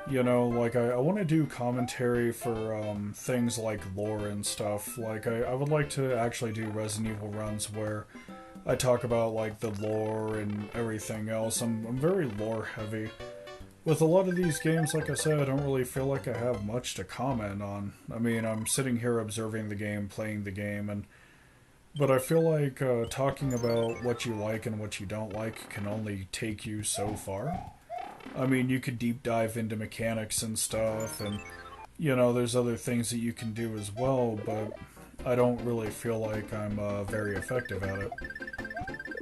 You know, like I want to do commentary for things like lore and stuff. Like I would like to actually do Resident Evil runs where I talk about like the lore and everything else. I'm very lore heavy. With a lot of these games, like I said, I don't really feel like I have much to comment on. I mean, I'm sitting here observing the game, playing the game, but I feel like talking about what you like and what you don't like can only take you so far. I mean, you could deep dive into mechanics and stuff, and, you know, there's other things that you can do as well, but I don't really feel like I'm very effective at it.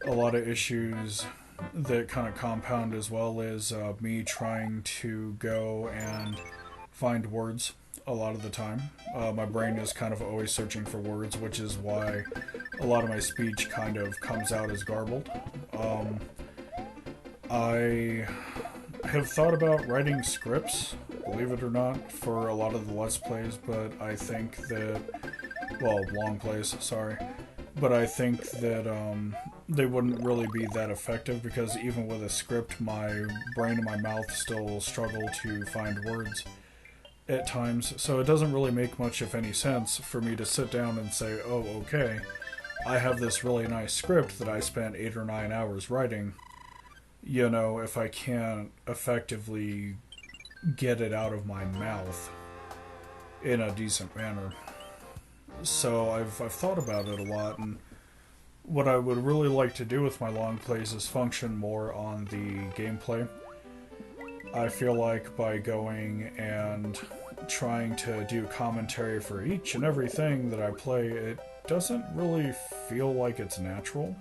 A lot of issues that kind of compound as well is me trying to go and find words a lot of the time. My brain is kind of always searching for words, which is why a lot of my speech kind of comes out as garbled. I have thought about writing scripts, believe it or not, for a lot of the Let's Plays, but I think that, well, Longplays, sorry, but I think that they wouldn't really be that effective because even with a script, my brain and my mouth still struggle to find words at times, so it doesn't really make much of any sense for me to sit down and say, oh, okay, I have this really nice script that I spent 8 or 9 hours writing, you know, if I can't effectively get it out of my mouth in a decent manner. So I've thought about it a lot, and what I would really like to do with my long plays is function more on the gameplay. I feel like by going and trying to do commentary for each and everything that I play, it doesn't really feel like it's natural.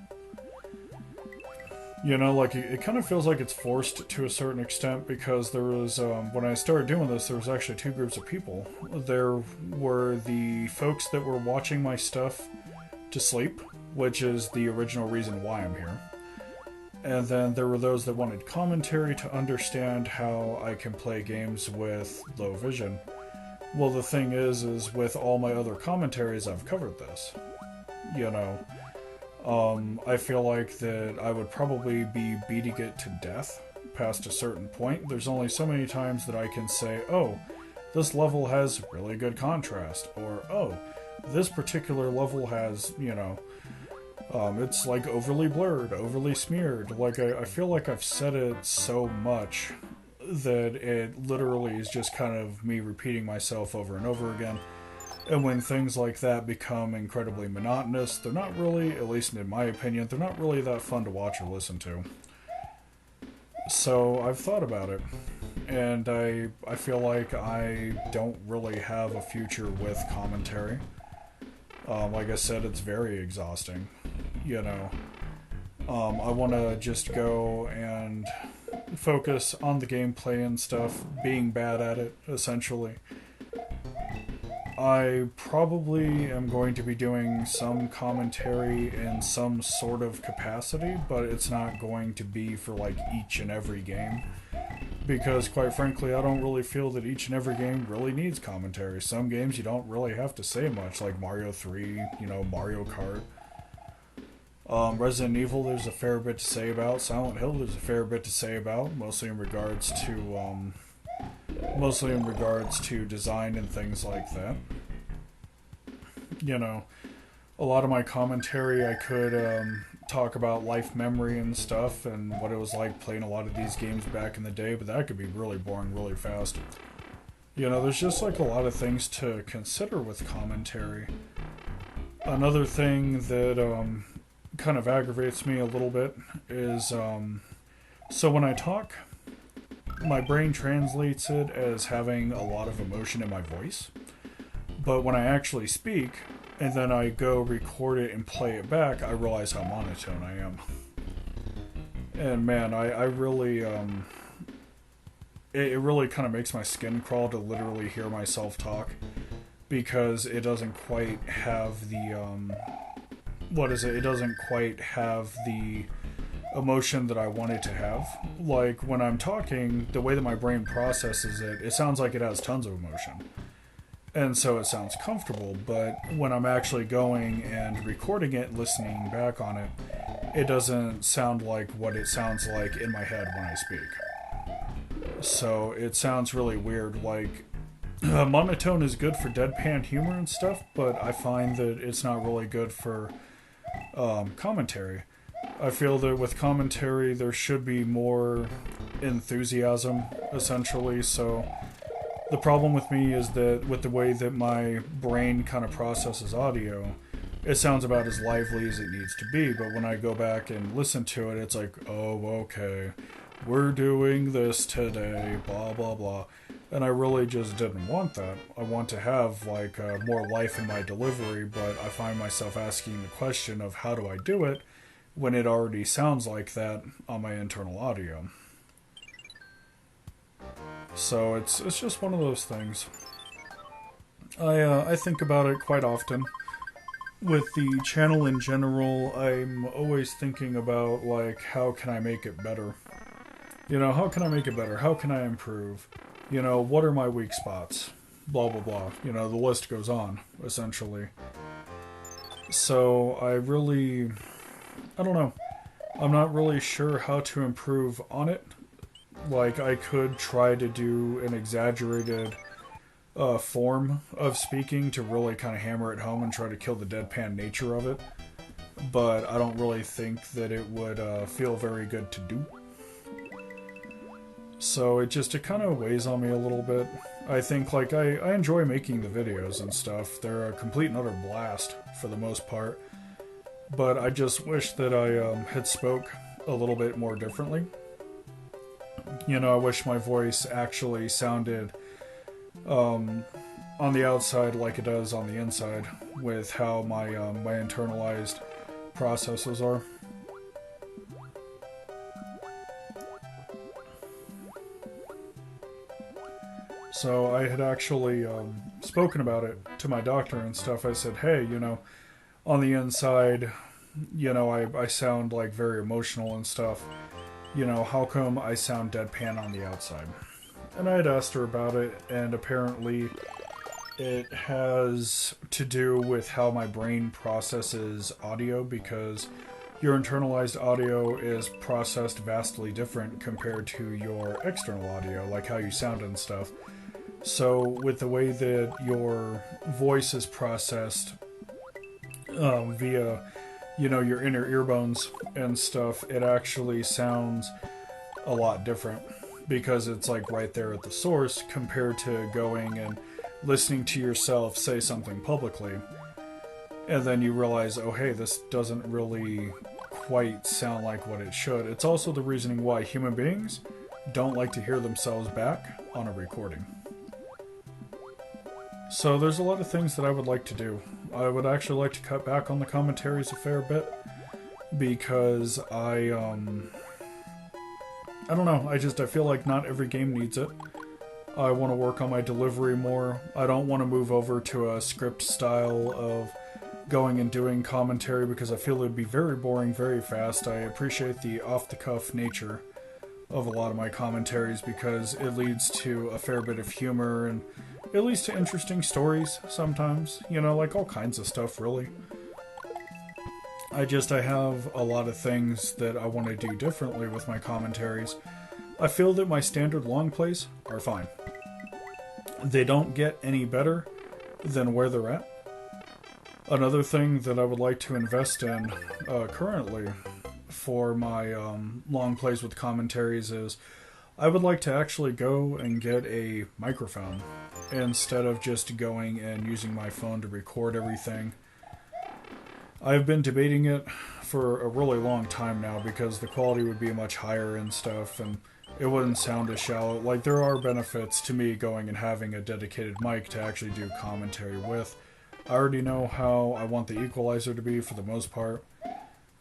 You know, like, it kind of feels like it's forced to a certain extent because there was, when I started doing this, there was actually 2 groups of people. There were the folks that were watching my stuff to sleep, which is the original reason why I'm here. And then there were those that wanted commentary to understand how I can play games with low vision. Well, the thing is with all my other commentaries, I've covered this. You know, I feel like that I would probably be beating it to death past a certain point. There's only so many times that I can say, oh, this level has really good contrast, or, oh, this particular level has, you know, it's like overly blurred, overly smeared. Like, I feel like I've said it so much that it literally is just kind of me repeating myself over and over again. And when things like that become incredibly monotonous, they're not really, at least in my opinion, they're not really that fun to watch or listen to. So I've thought about it, and I feel like I don't really have a future with commentary. Like I said, it's very exhausting, you know. I want to just go and focus on the gameplay and stuff, being bad at it, essentially. I probably am going to be doing some commentary in some sort of capacity, but it's not going to be for like each and every game. Because quite frankly, I don't really feel that each and every game really needs commentary. Some games you don't really have to say much, like Mario 3, you know, Mario Kart. Resident Evil, there's a fair bit to say about. Silent Hill, there's a fair bit to say about, mostly in regards to design and things like that. You know, a lot of my commentary I could talk about life memory and stuff and what it was like playing a lot of these games back in the day, but that could be really boring really fast. You know, there's just like a lot of things to consider with commentary. Another thing that kind of aggravates me a little bit is so when I talk, my brain translates it as having a lot of emotion in my voice. But when I actually speak, and then I go record it and play it back, I realize how monotone I am. And man, I really, it really kind of makes my skin crawl to literally hear myself talk. Because it doesn't quite have the, it doesn't quite have the emotion that I want it to have. Like, when I'm talking, the way that my brain processes it, it sounds like it has tons of emotion. And so it sounds comfortable, but when I'm actually going and recording it, listening back on it, it doesn't sound like what it sounds like in my head when I speak. So it sounds really weird. Like, monotone is good for deadpan humor and stuff, but I find that it's not really good for commentary. I feel that with commentary there should be more enthusiasm, essentially. So the problem with me is that with the way that my brain kind of processes audio, it sounds about as lively as it needs to be, but when I go back and listen to it, it's like, oh, okay, we're doing this today, blah, blah, blah. And I really just didn't want that. I want to have, like, more life in my delivery, but I find myself asking the question of how do I do it when it already sounds like that on my internal audio. So it's just one of those things. I think about it quite often. With the channel in general, I'm always thinking about, like, how can I make it better? You know, how can I make it better? How can I improve? You know, what are my weak spots? Blah, blah, blah. You know, the list goes on, essentially. So I don't know. I'm not really sure how to improve on it. Like, I could try to do an exaggerated form of speaking to really kind of hammer it home and try to kill the deadpan nature of it. But I don't really think that it would feel very good to do. So it kind of weighs on me a little bit. I think, like, I enjoy making the videos and stuff. They're a complete and utter blast for the most part. But I just wish that I had spoke a little bit more differently. You know, I wish my voice actually sounded on the outside like it does on the inside with how my internalized processes are. So I had actually spoken about it to my doctor and stuff. I said, hey, you know, on the inside, you know, I sound like very emotional and stuff. You know, how come I sound deadpan on the outside? And I had asked her about it, and apparently it has to do with how my brain processes audio, because your internalized audio is processed vastly different compared to your external audio, like how you sound and stuff. So with the way that your voice is processed via, you know, your inner ear bones and stuff, it actually sounds a lot different because it's like right there at the source compared to going and listening to yourself say something publicly. And then you realize, oh, hey, this doesn't really quite sound like what it should. It's also the reasoning why human beings don't like to hear themselves back on a recording. So there's a lot of things that I would like to do. I would actually like to cut back on the commentaries a fair bit because I don't know, I feel like not every game needs it. I want to work on my delivery more. I don't want to move over to a script style of going and doing commentary because I feel it would be very boring very fast. I appreciate the off-the-cuff nature of a lot of my commentaries because it leads to a fair bit of humor and it leads to interesting stories sometimes, you know, like all kinds of stuff, really. I have a lot of things that I want to do differently with my commentaries. I feel that my standard long plays are fine. They don't get any better than where they're at. Another thing that I would like to invest in currently for my long plays with commentaries is I would like to actually go and get a microphone instead of just going and using my phone to record everything. I've been debating it for a really long time now because the quality would be much higher and stuff and it wouldn't sound as shallow. Like, there are benefits to me going and having a dedicated mic to actually do commentary with. I already know how I want the equalizer to be for the most part,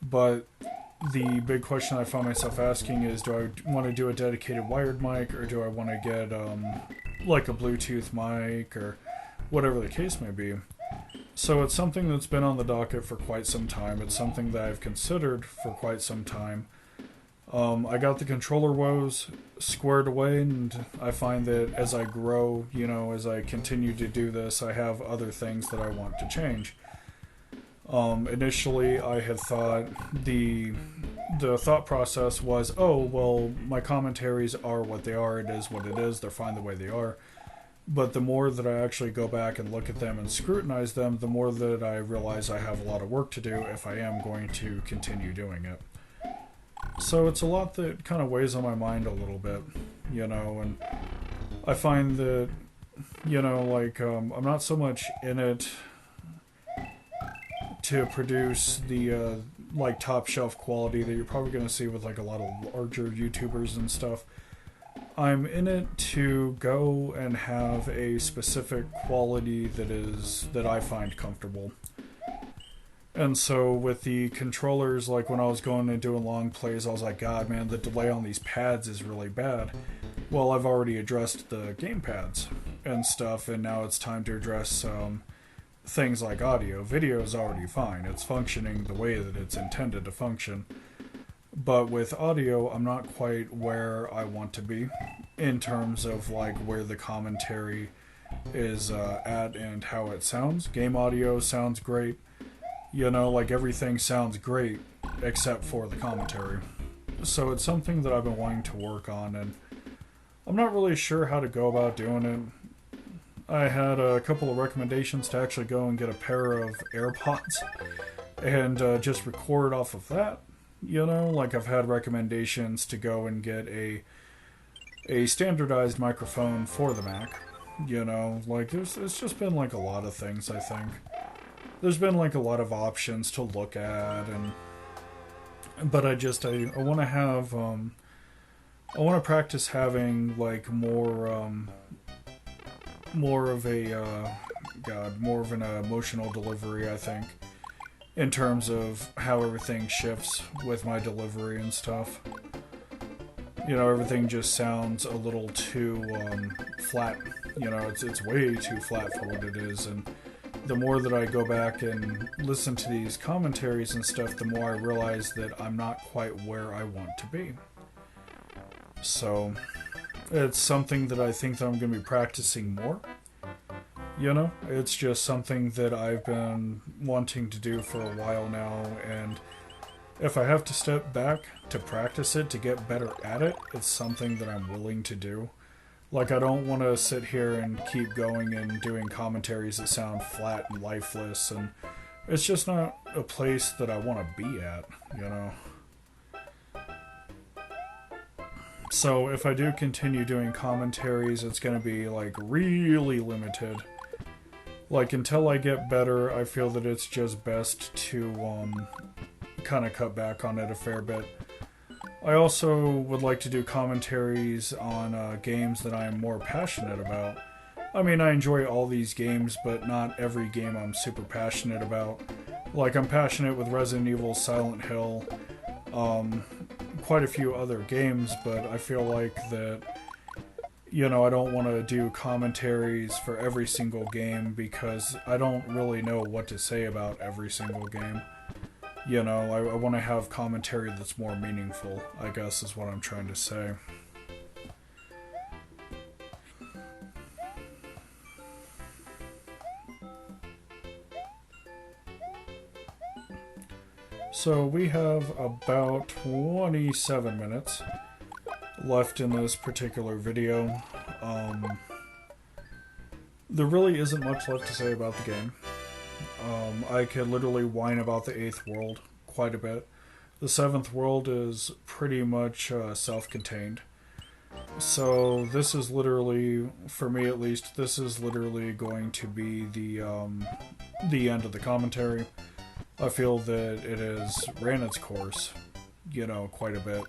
but the big question I found myself asking is, do I want to do a dedicated wired mic or do I want to get like a Bluetooth mic or whatever the case may be? So it's something that's been on the docket for quite some time. It's something that I've considered for quite some time. I got the controller woes squared away, and I find that as I grow, you know, as I continue to do this, I have other things that I want to change. Initially, I had thought the thought process was, oh, well, my commentaries are what they are, it is what it is, they're fine the way they are. But the more that I actually go back and look at them and scrutinize them, the more that I realize I have a lot of work to do if I am going to continue doing it. So it's a lot that kind of weighs on my mind a little bit, you know, and I find that, you know, like, I'm not so much in it to produce the, like, top shelf quality that you're probably going to see with, like, a lot of larger YouTubers and stuff. I'm in it to go and have a specific quality that I find comfortable. And so with the controllers, like when I was going and doing long plays, I was like, God, man, the delay on these pads is really bad. Well, I've already addressed the game pads and stuff, and now it's time to address things like audio. Video is already fine. It's functioning the way that it's intended to function. But with audio, I'm not quite where I want to be in terms of like where the commentary is at and how it sounds. Game audio sounds great. You know, like everything sounds great except for the commentary. So it's something that I've been wanting to work on, and I'm not really sure how to go about doing it. I had a couple of recommendations to actually go and get a pair of AirPods and just record off of that. You know, like I've had recommendations to go and get a standardized microphone for the Mac. You know, like it's just been like a lot of things, I think. There's been like a lot of options to look at, but I want to have I want to practice having like more of a more of an emotional delivery, I think, in terms of how everything shifts with my delivery and stuff. You know, everything just sounds a little too flat. You know, it's way too flat for what it is, and the more that I go back and listen to these commentaries and stuff, the more I realize that I'm not quite where I want to be. So, it's something that I think that I'm going to be practicing more. You know, it's just something that I've been wanting to do for a while now, and if I have to step back to practice it, to get better at it, it's something that I'm willing to do. Like, I don't want to sit here and keep going and doing commentaries that sound flat and lifeless, and it's just not a place that I want to be at, you know? So, if I do continue doing commentaries, it's going to be, like, really limited. Like, until I get better, I feel that it's just best to, kind of cut back on it a fair bit. I also would like to do commentaries on games that I'm more passionate about. I mean, I enjoy all these games, but not every game I'm super passionate about. Like, I'm passionate with Resident Evil, Silent Hill, quite a few other games, but I feel like that, you know, I don't want to do commentaries for every single game because I don't really know what to say about every single game. You know, I want to have commentary that's more meaningful, I guess is what I'm trying to say. So we have about 27 minutes left in this particular video. There really isn't much left to say about the game. I could literally whine about the 8th world quite a bit. The 7th world is pretty much self-contained. So this is literally, for me at least, this is literally going to be the end of the commentary. I feel that it has ran its course, you know, quite a bit.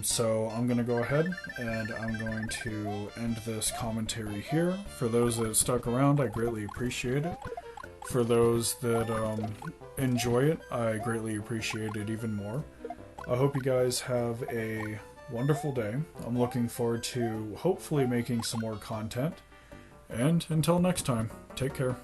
So I'm going to go ahead and I'm going to end this commentary here. For those that stuck around, I greatly appreciate it. For those that enjoy it, I greatly appreciate it even more. I hope you guys have a wonderful day. I'm looking forward to hopefully making some more content. And until next time, take care.